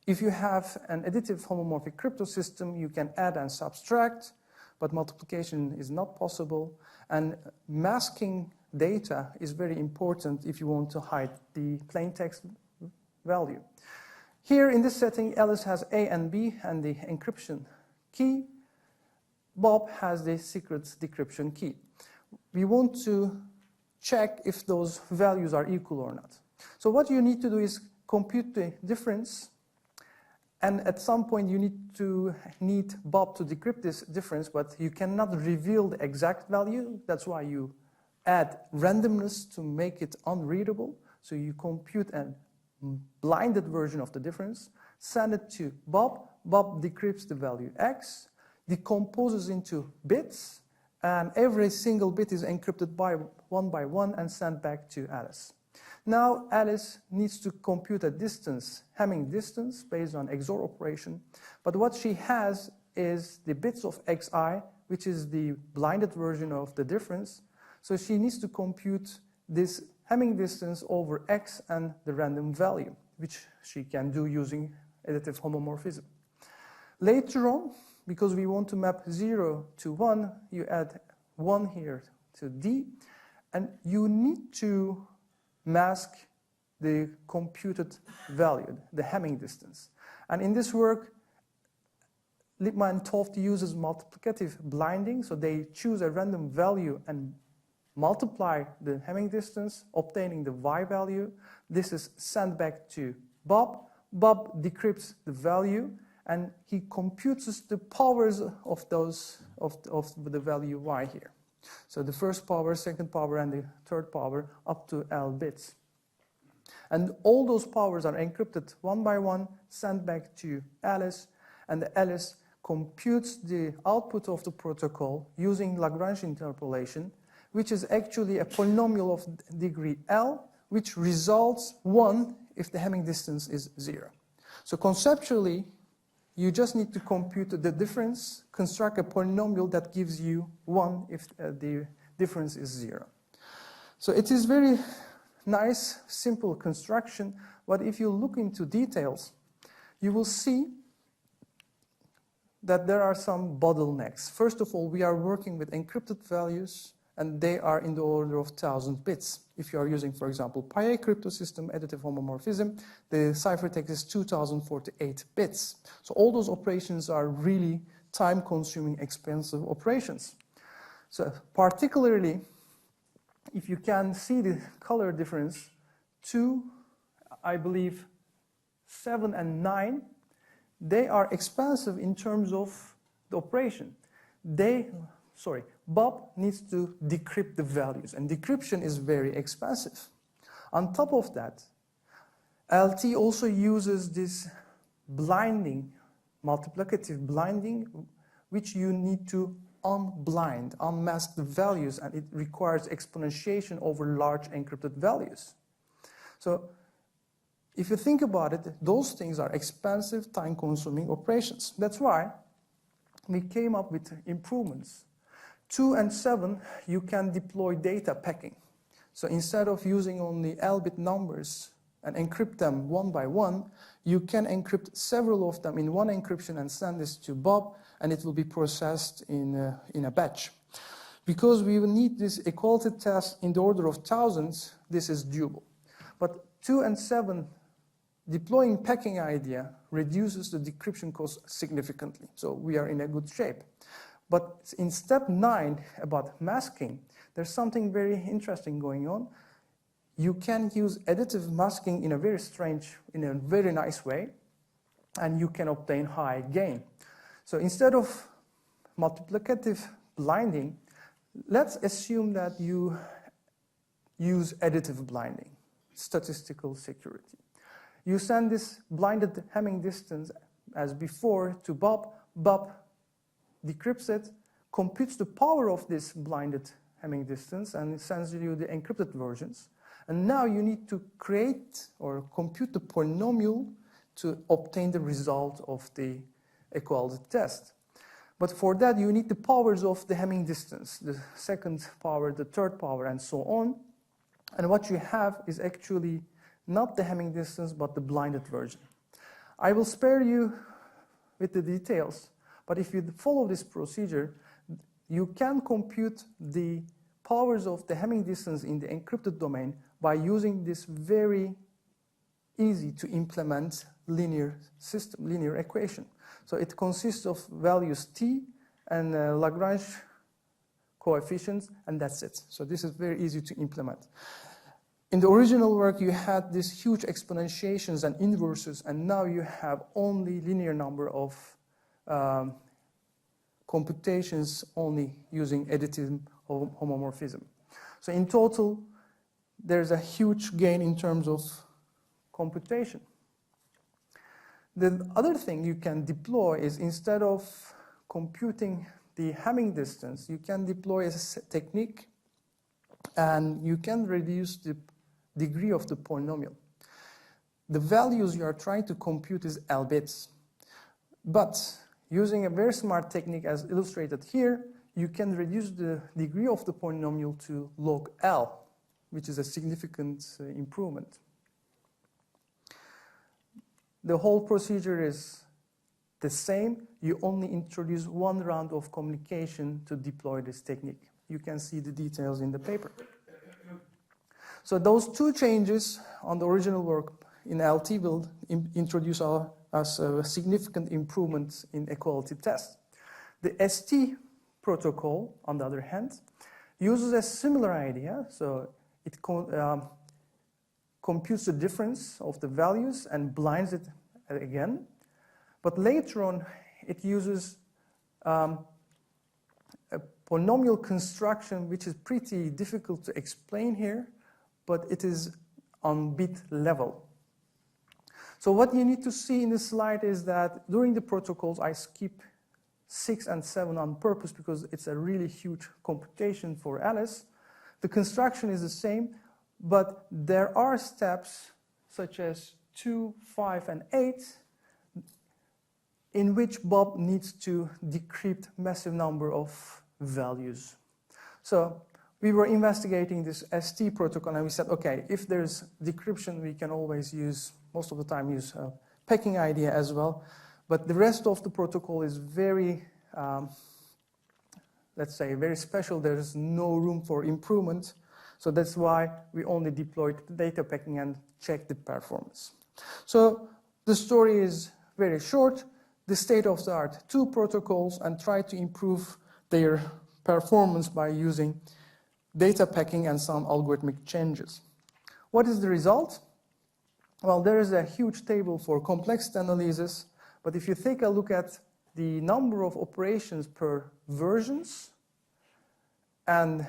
If you have an additive homomorphic crypto system, you can add and subtract, but multiplication is not possible. And masking data is very important if you want to hide the plain text value. Here in this setting, Alice has A and B and the encryption key. Bob has the secret decryption key. We want to check if those values are equal or not. So what you need to do is compute the difference, and at some point you need Bob to decrypt this difference, but you cannot reveal the exact value. That's why you add randomness to make it unreadable. So you compute a blinded version of the difference, send it to Bob. Bob decrypts the value X, decomposes into bits, and every single bit is encrypted by one and sent back to Alice. Now Alice needs to compute a distance, Hamming distance, based on XOR operation. But what she has is the bits of Xi, which is the blinded version of the difference. So she needs to compute this Hamming distance over X and the random value, which she can do using additive homomorphism. Later on, because we want to map 0 to 1, you add 1 here to D, and you need to mask the computed value, the Hamming distance. And in this work, Lippmann and Toft uses multiplicative blinding, so they choose a random value and multiply the Hamming distance, obtaining the Y value. This is sent back to Bob. Bob decrypts the value, and he computes the powers of the value Y here. So the first power, second power, and the third power up to L bits. And all those powers are encrypted one by one, sent back to Alice, and Alice computes the output of the protocol using Lagrange interpolation, which is actually a polynomial of degree L, which results 1 if the Hamming distance is 0. So conceptually, you just need to compute the difference, construct a polynomial that gives you 1 if the difference is 0. So it is very nice, simple construction, but if you look into details, you will see that there are some bottlenecks. First of all, we are working with encrypted values, and they are in the order of 1,000 bits. If you are using, for example, PyA crypto system, additive homomorphism, the ciphertext is 2,048 bits. So all those operations are really time-consuming, expensive operations. So particularly, if you can see the color difference, 2, I believe, 7 and 9, they are expensive in terms of the operation. Bob needs to decrypt the values, and decryption is very expensive. On top of that, LT also uses this blinding, multiplicative blinding, which you need to unmask the values, and it requires exponentiation over large encrypted values. So if you think about it, those things are expensive, time-consuming operations. That's why we came up with improvements. 2 and 7, you can deploy data packing. So instead of using only L-bit numbers and encrypt them one by one, you can encrypt several of them in one encryption and send this to Bob, and it will be processed in a batch. Because we will need this equality test in the order of thousands, this is doable. But 2 and 7, deploying packing idea reduces the decryption cost significantly. So we are in a good shape. But in step 9, about masking, there's something very interesting going on. You can use additive masking in a very nice way, and you can obtain high gain. So instead of multiplicative blinding, let's assume that you use additive blinding, statistical security. You send this blinded Hamming distance as before to Bob. Bob decrypts it, computes the power of this blinded Hamming distance, and sends you the encrypted versions. And now you need to create or compute the polynomial to obtain the result of the equality test. But for that, you need the powers of the Hamming distance, the second power, the third power, and so on. And what you have is actually not the Hamming distance, but the blinded version. I will spare you with the details, but if you follow this procedure, you can compute the powers of the Hamming distance in the encrypted domain by using this very easy to implement linear system, linear equation. So it consists of values t and Lagrange coefficients, and that's it. So this is very easy to implement. In the original work, you had these huge exponentiations and inverses, and now you have only linear number of computations only using additive homomorphism. So in total, there's a huge gain in terms of computation. The other thing you can deploy is, instead of computing the Hamming distance, you can deploy a technique, and you can reduce the degree of the polynomial. The values you are trying to compute is L bits, but using a very smart technique as illustrated here, you can reduce the degree of the polynomial to log L, which is a significant improvement. The whole procedure is the same. You only introduce one round of communication to deploy this technique. You can see the details in the paper. So those two changes on the original work in LT will introduce us a significant improvement in equality tests. The ST protocol, on the other hand, uses a similar idea. So it computes the difference of the values and blinds it again. But later on, it uses a polynomial construction, which is pretty difficult to explain here, but it is on bit level. So what you need to see in this slide is that during the protocols, I skip 6 and 7 on purpose because it's a really huge computation for Alice. The construction is the same, but there are steps such as 2, 5, and 8 in which Bob needs to decrypt massive number of values. So we were investigating this ST protocol and we said, okay, if there's decryption, we can always use, most of the time use a packing idea as well. But the rest of the protocol is very, let's say, very special. There's no room for improvement. So that's why we only deployed data packing and checked the performance. So the story is very short. The state-of-the-art 2 protocols and try to improve their performance by using data packing and some algorithmic changes. What is the result? Well, there is a huge table for complexity analysis, but if you take a look at the number of operations per versions, and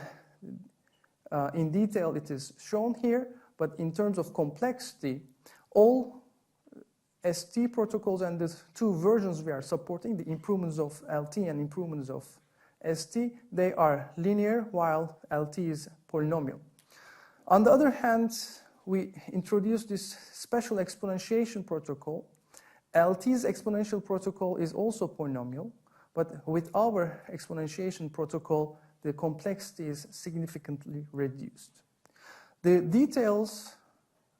in detail it is shown here, but in terms of complexity, all ST protocols and the 2 versions we are supporting, the improvements of LT and improvements of ST, they are linear while LT is polynomial. On the other hand, we introduced this special exponentiation protocol. LT's exponential protocol is also polynomial, but with our exponentiation protocol, the complexity is significantly reduced. The details,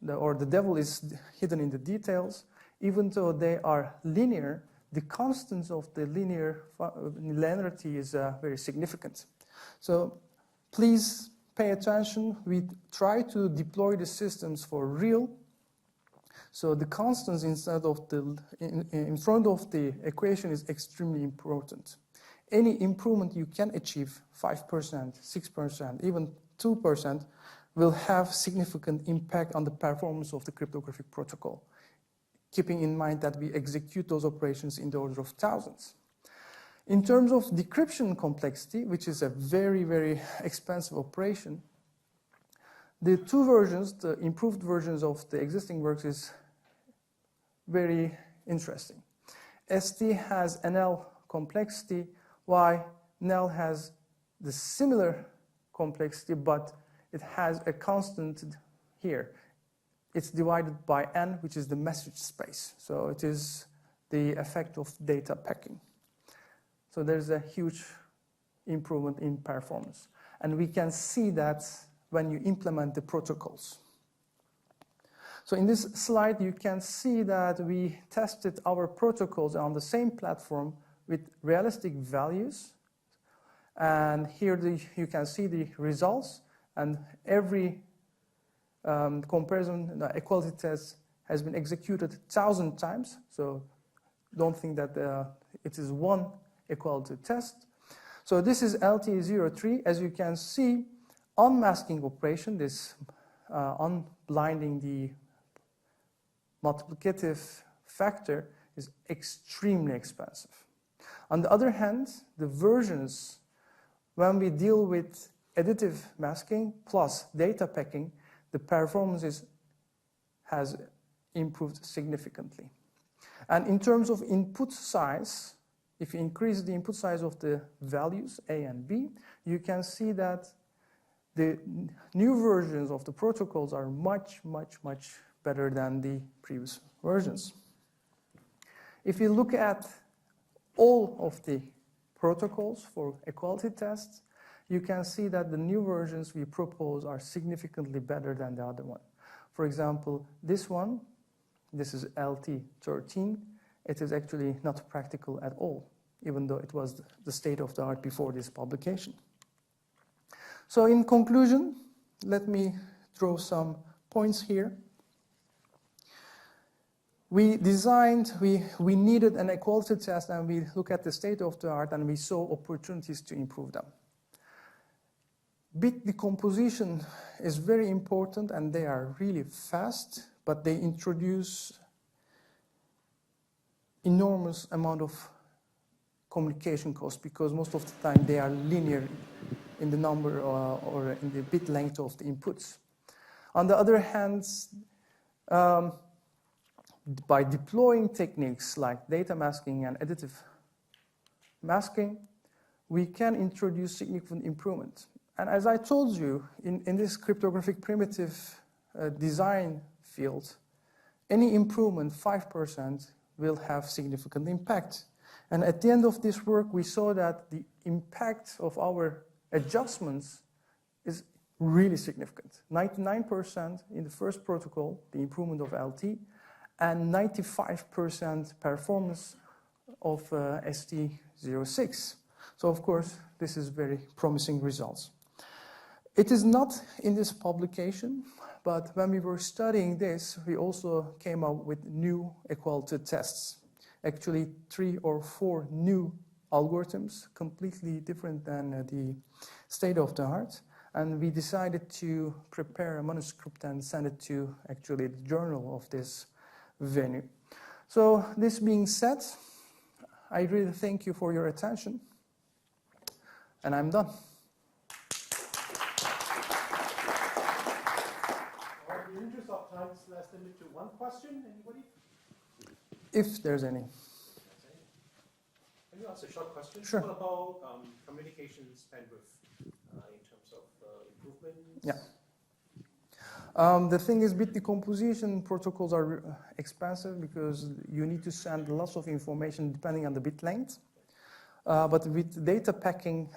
or the devil is hidden in the details. Even though they are linear, the constants of the linearity is very significant. So please pay attention. We try to deploy the systems for real. So the constants instead of in front of the equation is extremely important. Any improvement you can achieve, 5%, 6%, even 2%, will have significant impact on the performance of the cryptographic protocol, keeping in mind that we execute those operations in the order of thousands. In terms of decryption complexity, which is a very, very expensive operation, the 2 versions, the improved versions of the existing works is very interesting. ST has NL complexity, while NL has the similar complexity, but it has a constant here. It's divided by n, which is the message space. So it is the effect of data packing. So there's a huge improvement in performance. And we can see that when you implement the protocols. So in this slide, you can see that we tested our protocols on the same platform with realistic values. And here you can see the results. And every comparison, the equality test has been executed 1,000 times. So don't think that it is one equality test. So this is LT03. As you can see, unmasking operation, this unblinding the multiplicative factor, is extremely expensive. On the other hand, the versions, when we deal with additive masking plus data packing, the performance has improved significantly. And in terms of input size, if you increase the input size of the values, A and B, you can see that the new versions of the protocols are much, much, much better than the previous versions. If you look at all of the protocols for equality tests, you can see that the new versions we propose are significantly better than the other one. For example, this one, this is LT13, it is actually not practical at all, even though it was the state of the art before this publication. So in conclusion, let me throw some points here. We needed an equality test, and we look at the state of the art and we saw opportunities to improve them. Bit decomposition is very important and they are really fast, but they introduce enormous amount of communication costs because most of the time they are linear in the number or in the bit length of the inputs. On the other hand, by deploying techniques like data masking and additive masking, we can introduce significant improvement. And as I told you, in this cryptographic primitive design field, any improvement, 5%, will have significant impact. And at the end of this work, we saw that the impact of our adjustments is really significant. 99% in the first protocol, the improvement of LT, and 95% performance of ST06. So of course, this is very promising results. It is not in this publication, but when we were studying this, we also came up with new equality tests. Actually, 3 or 4 new algorithms, completely different than the state of the art. And we decided to prepare a manuscript and send it to actually the journal of this venue. So this being said, I really thank you for your attention. And I'm done. In the interest of time, let's limit to one question. Anybody? If there's any. Can you ask a short question? Sure. What about communications bandwidth in terms of improvements? Yeah. The thing is, bit decomposition protocols are expensive because you need to send lots of information depending on the bit length. But with data packing,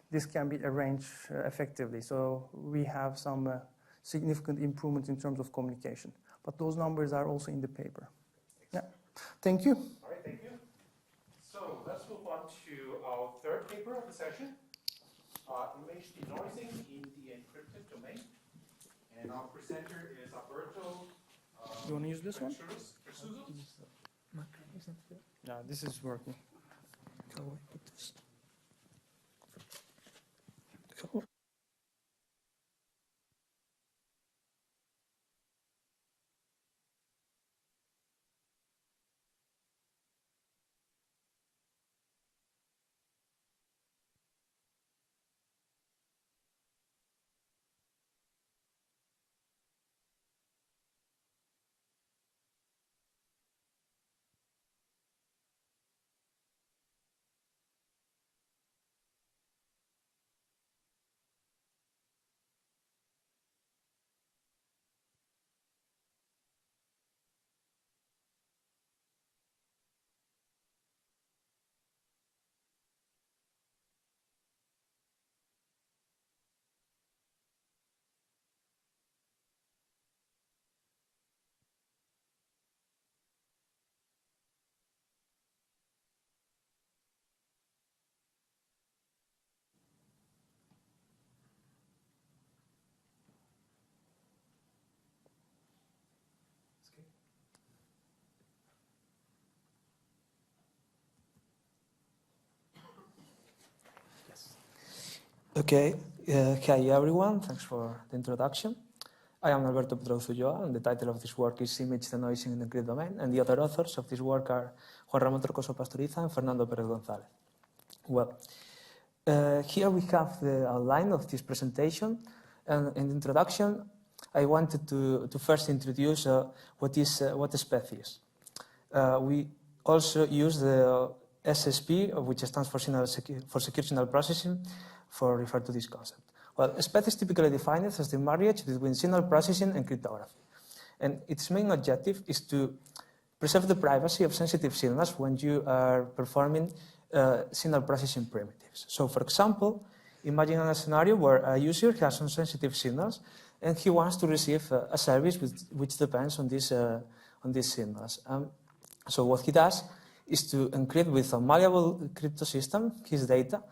this can be arranged effectively. So we have some significant improvement in terms of communication. But those numbers are also in the paper. Yeah. Thank you. All right, thank you. So let's move on to our third paper of the session, image denoising in the encrypted domain. And our presenter is Alberto. You want to use this one? Persuso? Yeah, this is working. Okay, hi everyone, thanks for the introduction. I am Alberto Pedroso Ulloa, and the title of this work is Image Denoising in the Encrypted Domain, and the other authors of this work are Juan Ramón Torcoso Pastoriza and Fernando Pérez González. Well, here we have the outline of this presentation, and in the introduction, I wanted to first introduce what SPECT is. We also use the SSP, which stands for Secure Signal Processing, for refer to this concept. Well, SPECT is typically defined as the marriage between signal processing and cryptography. And its main objective is to preserve the privacy of sensitive signals when you are performing signal processing primitives. So for example, imagine a scenario where a user has some sensitive signals and he wants to receive a service which depends on these signals. So what he does is to encrypt with a malleable crypto system his data,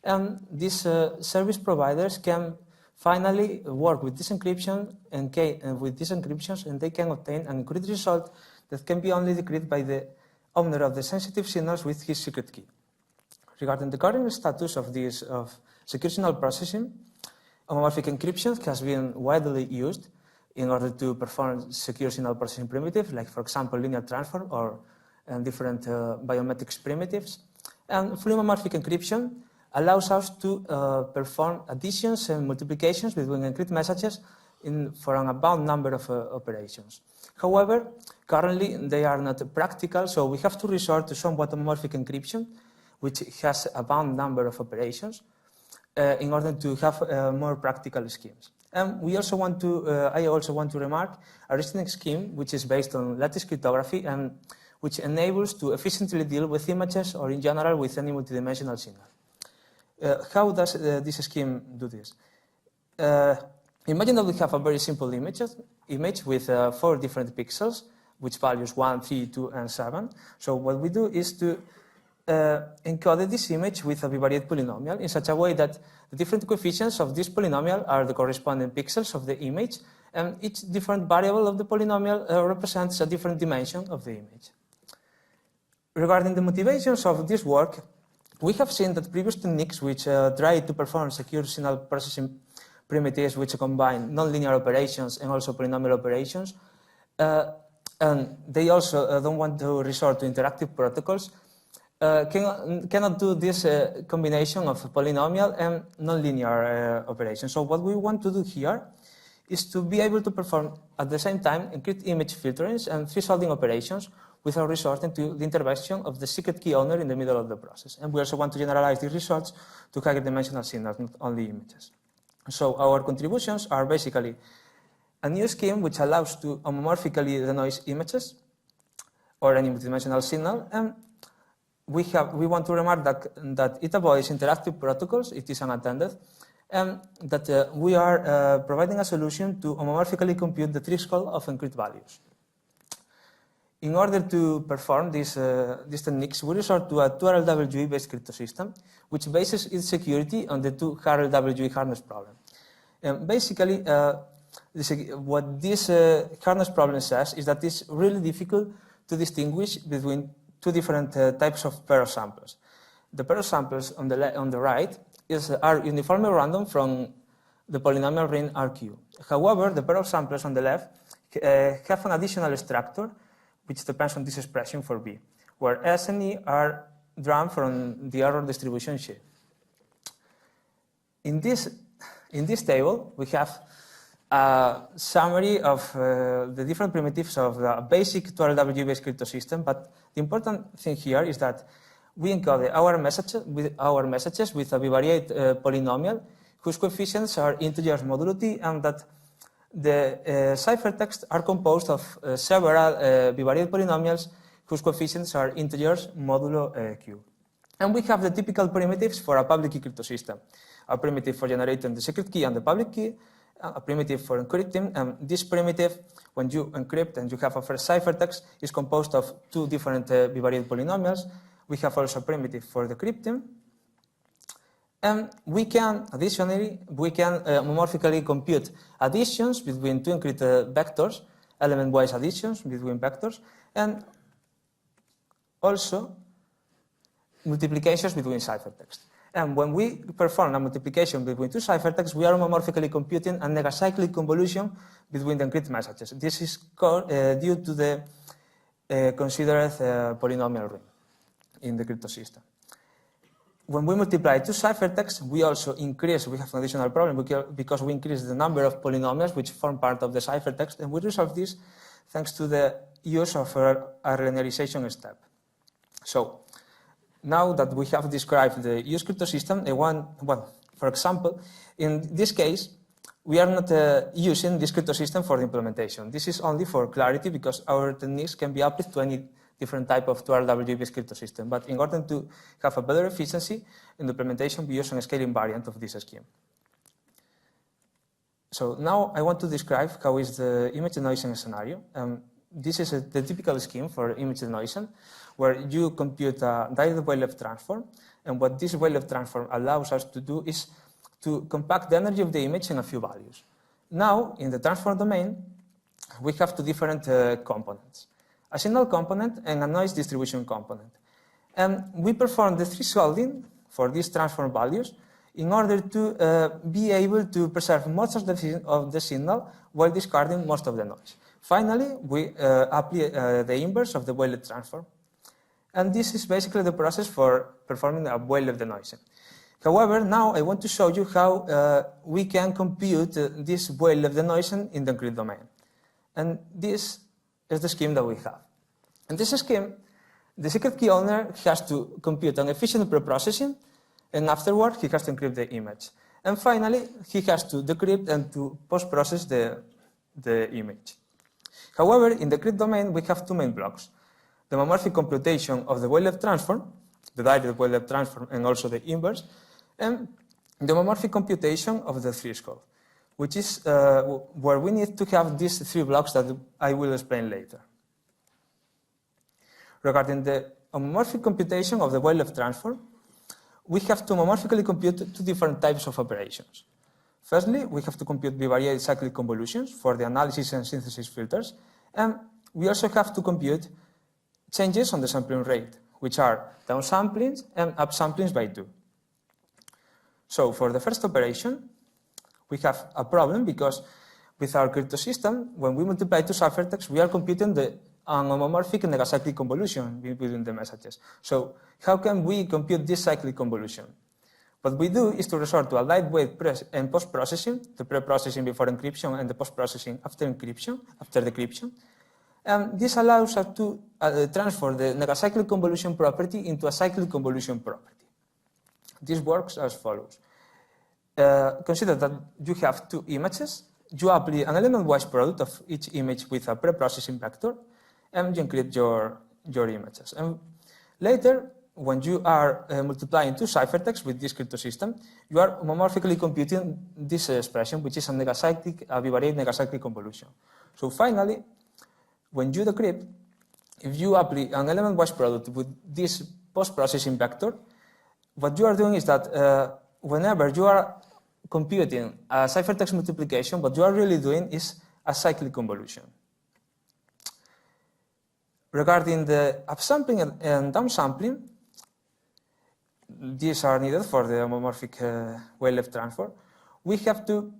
and these service providers can finally work with this encryption and with these encryptions, and they can obtain an encrypted result that can be only decrypted by the owner of the sensitive signals with his secret key. Regarding the current status of secure signal processing, homomorphic encryption has been widely used in order to perform secure signal processing primitives, like, for example, linear transform or different biometrics primitives. And fully homomorphic encryption allows us to perform additions and multiplications between encrypted messages for an abound number of operations. However, currently they are not practical, so we have to resort to somewhat homomorphic encryption, which has a bound number of operations, in order to have more practical schemes. And we also want to, I also want to remark a recent scheme which is based on lattice cryptography and which enables to efficiently deal with images or in general with any multidimensional signal. How does this scheme do this? Imagine that we have a very simple image with 4 different pixels, which values 1, 3, 2, and 7. So what we do is to encode this image with a bivariate polynomial in such a way that the different coefficients of this polynomial are the corresponding pixels of the image, and each different variable of the polynomial represents a different dimension of the image. Regarding the motivations of this work, we have seen that previous techniques which try to perform secure signal processing primitives which combine nonlinear operations and also polynomial operations, and they also don't want to resort to interactive protocols, cannot do this combination of polynomial and nonlinear operations. So what we want to do here is to be able to perform at the same time encrypted image filtering and thresholding operations without resorting to the intervention of the secret key owner in the middle of the process. And we also want to generalize these results to higher dimensional signals, not only images. So our contributions are basically a new scheme which allows to homomorphically denoise images or any multidimensional signal, and we want to remark that it avoids interactive protocols, it is unattended, and that we are providing a solution to homomorphically compute the threshold of encrypted values. In order to perform these techniques, we resort to a 2RLWE-based crypto system, which bases its security on the 2RLWE hardness problem. And basically, what this hardness problem says is that it's really difficult to distinguish between 2 different types of pair of samples. The pair of samples on the right are uniformly random from the polynomial ring RQ. However, the pair of samples on the left have an additional structure which depends on this expression for B, where S and E are drawn from the error distribution sheet. In this table, we have a summary of the different primitives of the basic 2RLWE-based crypto system, but the important thing here is that we encode our messages with a bivariate polynomial whose coefficients are integers modulo T, and that the ciphertext are composed of several bivariate polynomials whose coefficients are integers modulo Q. And we have the typical primitives for a public key crypto system. A primitive for generating the secret key and the public key, a primitive for encrypting, and this primitive, when you encrypt and you have a first ciphertext, is composed of 2 different bivariate polynomials. We have also a primitive for decrypting. And we can, additionally, homomorphically compute additions between 2 encrypted vectors, element-wise additions between vectors, and also multiplications between ciphertext. And when we perform a multiplication between 2 ciphertexts, we are homomorphically computing a negacyclic convolution between the encrypted messages. This is due to the considered polynomial ring in the crypto system. When we multiply 2 ciphertexts, we also increase, we have an additional problem because we increase the number of polynomials which form part of the ciphertext, and we resolve this thanks to the use of a linearization step. So, now that we have described the use crypto system, for example, in this case, we are not using this crypto system for the implementation. This is only for clarity because our techniques can be applied to any different type of 2RWB crypto system. But in order to have a better efficiency in the implementation, we use a scaling variant of this scheme. So now I want to describe how is the image denoising scenario. This is the typical scheme for image denoising, where you compute a direct wave-left transform, and what this wave-left transform allows us to do is to compact the energy of the image in a few values. Now, in the transform domain, we have two different components, a signal component and a noise distribution component. And we perform the thresholding for these transform values in order to be able to preserve most of the signal while discarding most of the noise. Finally, we apply the inverse of the wave-left transform. And this is basically the process for performing a wave-left denoising. However, now I want to show you how we can compute this wave-left denoising in the encrypted domain. And this is the scheme that we have. In this scheme, the secret key owner has to compute an efficient preprocessing, and afterward, he has to encrypt the image. And finally, he has to decrypt and to post-process the image. However, in the encrypted domain, we have two main blocks: the homomorphic computation of the wave-left transform, the direct wave-left transform, and also the inverse, and the homomorphic computation of the threshold, which is where we need to have these three blocks that I will explain later. Regarding the homomorphic computation of the wave-left transform, we have to homomorphically compute two different types of operations. Firstly, we have to compute bivariate cyclic convolutions for the analysis and synthesis filters, and we also have to compute changes on the sampling rate, which are downsamplings and upsamplings by 2. So for the first operation, we have a problem because with our crypto system, when we multiply two ciphertexts, we are computing the homomorphic negacyclic convolution between the messages. So how can we compute this cyclic convolution? What we do is to resort to a lightweight and post-processing, the pre-processing before encryption and the post-processing after decryption. And this allows us to transfer the negacyclic convolution property into a cyclic convolution property. This works as follows. Consider that you have two images. You apply an element-wise product of each image with a pre-processing vector, and you encrypt your images. And later, when you are multiplying two ciphertexts with this crypto system, you are homomorphically computing this expression, which is a bivariate negacyclic convolution. So finally, when you decrypt, if you apply an element-wise product with this post-processing vector, what you are doing is that whenever you are computing a ciphertext multiplication, what you are really doing is a cyclic convolution. Regarding the upsampling and downsampling, these are needed for the homomorphic wave-left transform. We have to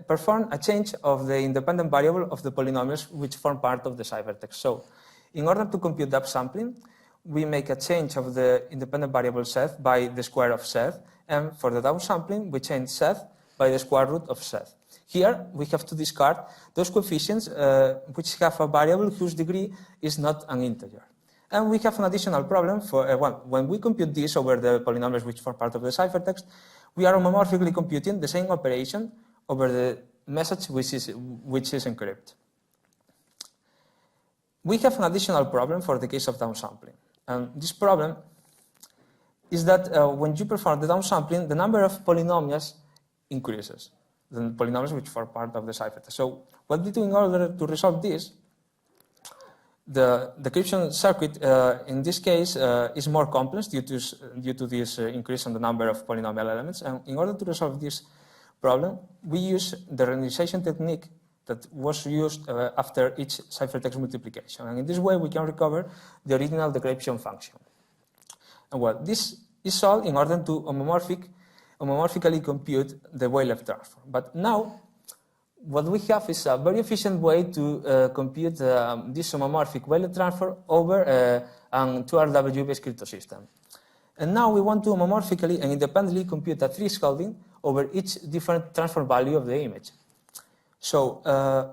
perform a change of the independent variable of the polynomials which form part of the ciphertext. So in order to compute the upsampling, we make a change of the independent variable seth by the square of seth, and for the downsampling, we change seth by the square root of seth. Here, we have to discard those coefficients which have a variable whose degree is not an integer. And we have an additional problem for when we compute this over the polynomials which form part of the ciphertext, we are homomorphically computing the same operation over the message which is encrypted. We have an additional problem for the case of downsampling. And this problem is that when you perform the downsampling, the number of polynomials increases, the polynomials which form part of the ciphertext. So what we do in order to resolve this, the decryption circuit in this case is more complex due to this increase in the number of polynomial elements. And in order to resolve this problem, we use the renderization technique that was used after each ciphertext multiplication. And in this way, we can recover the original decryption function. And well, this is all in order to homomorphically compute the wave-left transform. But now, what we have is a very efficient way to compute this homomorphic wave-left transform over an 2RW-based crypto system. And now we want to homomorphically and independently compute a thresholding over each different transform value of the image. So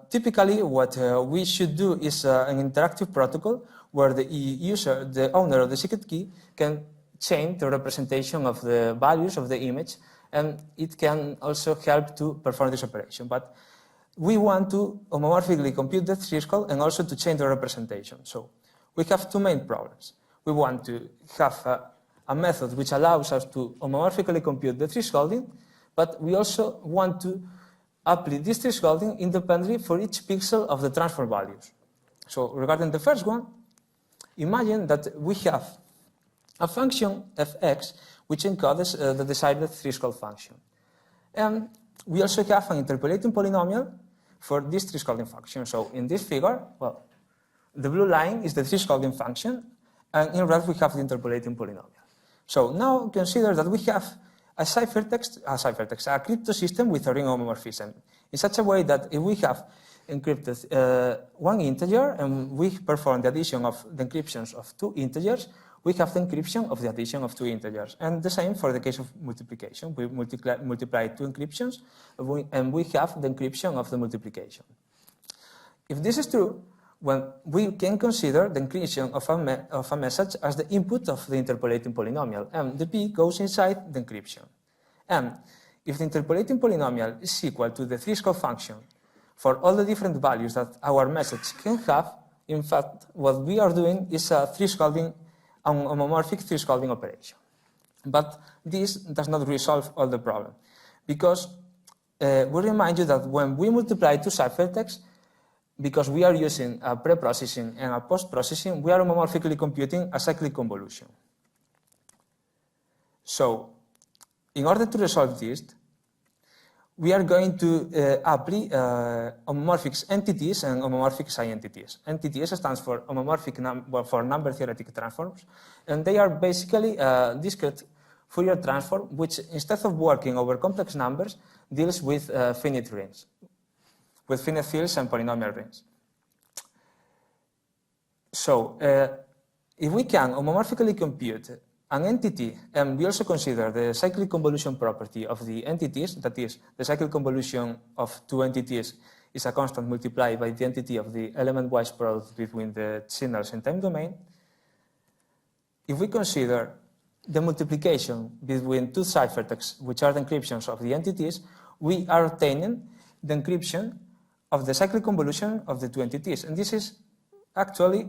typically what we should do is an interactive protocol where the user, the owner of the secret key, can change the representation of the values of the image, and it can also help to perform this operation. But we want to homomorphically compute the threshold and also to change the representation. So we have two main problems. We want to have a method which allows us to homomorphically compute the thresholding, but we also want to apply this thresholding independently for each pixel of the transfer values. So regarding the first one, imagine that we have a function fx which encodes the desired threshold function. And we also have an interpolating polynomial for this thresholding function. So in this figure, well, the blue line is the thresholding function, and in red we have the interpolating polynomial. So now consider that we have a crypto system with a ring homomorphism in such a way that if we have encrypted one integer and we perform the addition of the encryptions of two integers, we have the encryption of the addition of two integers. And the same for the case of multiplication. We multiply two encryptions and we have the encryption of the multiplication. If this is true, when we can consider the encryption of a message as the input of the interpolating polynomial, and the P goes inside the encryption. And if the interpolating polynomial is equal to the threshold function for all the different values that our message can have, in fact, what we are doing is a thresholding, a homomorphic thresholding operation. But this does not resolve all the problem, because we remind you that when we multiply two ciphertexts, because we are using a pre-processing and a post-processing, we are homomorphically computing a cyclic convolution. So, in order to resolve this, we are going to apply homomorphic entities and homomorphic psi entities. Entities stands for for number theoretic transforms, and they are basically a discrete Fourier transform, which instead of working over complex numbers, deals with finite rings, with finite fields and polynomial rings. So, if we can homomorphically compute an entity, and we also consider the cyclic convolution property of the entities, that is, the cyclic convolution of two entities is a constant multiplied by the entity of the element-wise product between the signals in time domain. If we consider the multiplication between two ciphertexts, which are the encryptions of the entities, we are obtaining the encryption of the cyclic convolution of the two entities. And this is actually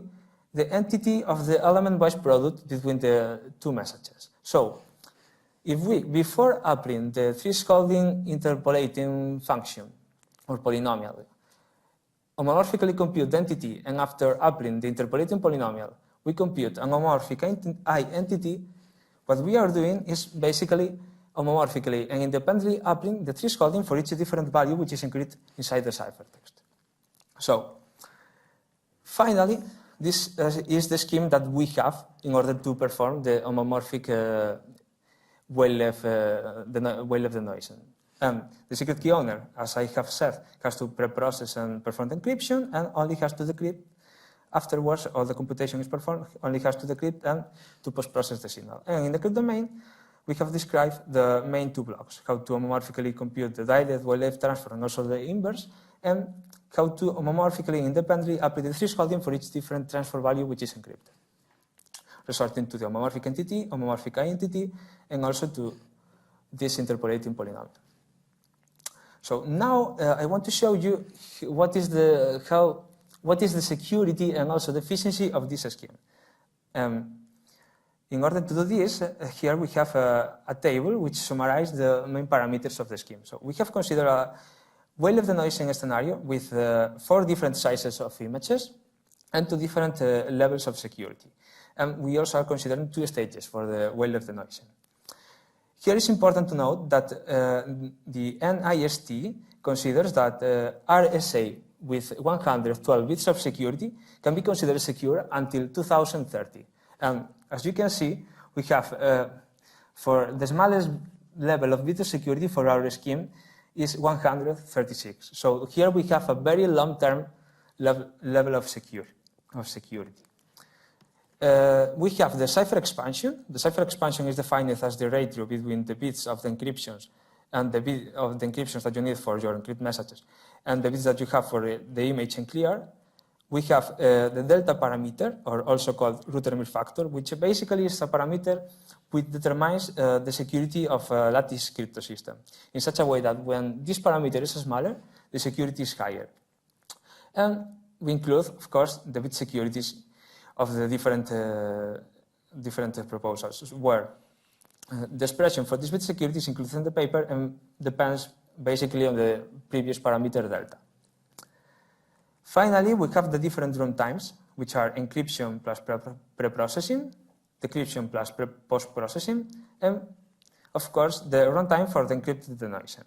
the entity of the element-wise product between the two messages. So, if we, before applying the thresholding interpolating function or polynomial, homomorphically compute the entity, and after applying the interpolating polynomial, we compute an homomorphic I entity, what we are doing is basically homomorphically and independently applying the thresholding for each different value which is encrypted inside the ciphertext. So, finally, this is the scheme that we have in order to perform the homomorphic well-left denoising. The secret key owner, as I have said, has to pre-process and perform the encryption, and only has to decrypt afterwards. All the computation is performed, only has to decrypt and to post-process the signal. And in the crypt domain, we have described the main two blocks: how to homomorphically compute the direct well-left transfer and also the inverse, and how to homomorphically independently apply the thresholding for each different transfer value which is encrypted, resorting to the homomorphic entity, homomorphic identity, and also to this interpolating polynomial. So now I want to show you what is the security and also the efficiency of this scheme. In order to do this, here we have a table which summarizes the main parameters of the scheme. So we have considered a well-left denoising scenario with 4 different sizes of images and 2 different levels of security. And we also are considering 2 stages for the well-left denoising. Here it's important to note that the NIST considers that RSA with 112 bits of security can be considered secure until 2030. And as you can see, we have, for the smallest level of bit of security for our scheme is 136. So here we have a very long-term level of security. We have the Cipher Expansion. The Cipher Expansion is defined as the ratio between the bits of the encryptions and the bit of the encryptions that you need for your encrypted messages and the bits that you have for the image in clear. We have the delta parameter, or also called Rutherford factor, which basically is a parameter which determines the security of a lattice crypto system in such a way that when this parameter is smaller, the security is higher. And we include, of course, the bit securities of the different proposals, where the expression for this bit security is included in the paper and depends basically on the previous parameter delta. Finally, we have the different runtimes, which are encryption plus pre-processing, decryption plus post-processing, and of course, the runtime for the encrypted denoison.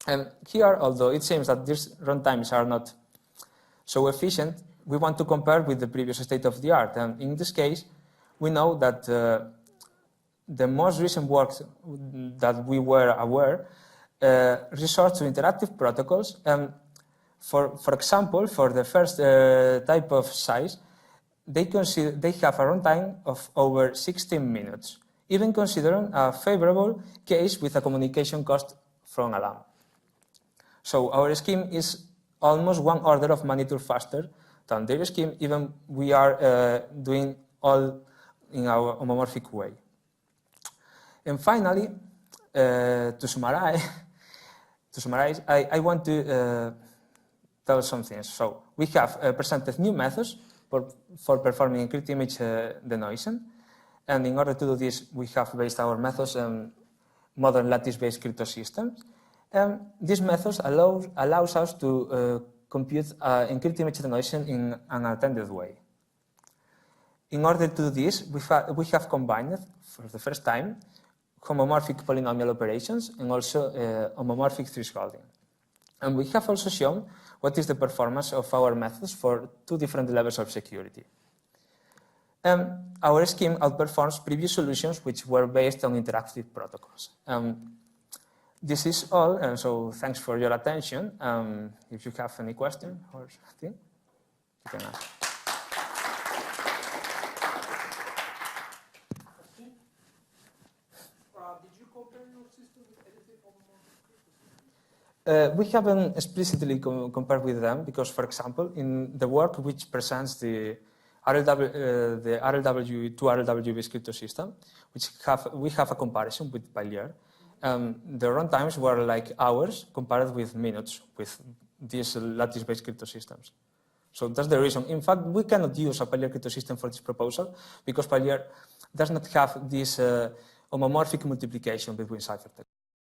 And here, although it seems that these runtimes are not so efficient, we want to compare with the previous state of the art. And in this case, we know that the most recent works that we were aware resort to interactive protocols. And for example, for the first type of size, they have a runtime of over 16 minutes, even considering a favorable case with a communication cost from a LAM. So our scheme is almost one order of magnitude faster than their scheme, even we are doing all in our homomorphic way. And finally, to summarize, I want to tell some things. So we have presented new methods for performing encrypted image denoison. And in order to do this, we have based our methods on modern lattice-based crypto systems. And these methods allows us to compute encrypted image denoison in an attended way. In order to do this, we have combined, for the first time, homomorphic polynomial operations and also homomorphic thresholding. And we have also shown what is the performance of our methods for two different levels of security. Our scheme outperforms previous solutions which were based on interactive protocols. This is all, and so thanks for your attention. If you have any question or something, you can ask. Did you compare your system with anything homomorphic? We haven't explicitly compared with them because, for example, in the work which presents the RLW to RLW-based crypto system, we have a comparison with Palier. The runtimes were like hours compared with minutes with these lattice-based crypto systems. So that's the reason. In fact, we cannot use a Palier crypto system for this proposal because Palier does not have this homomorphic multiplication between ciphertext.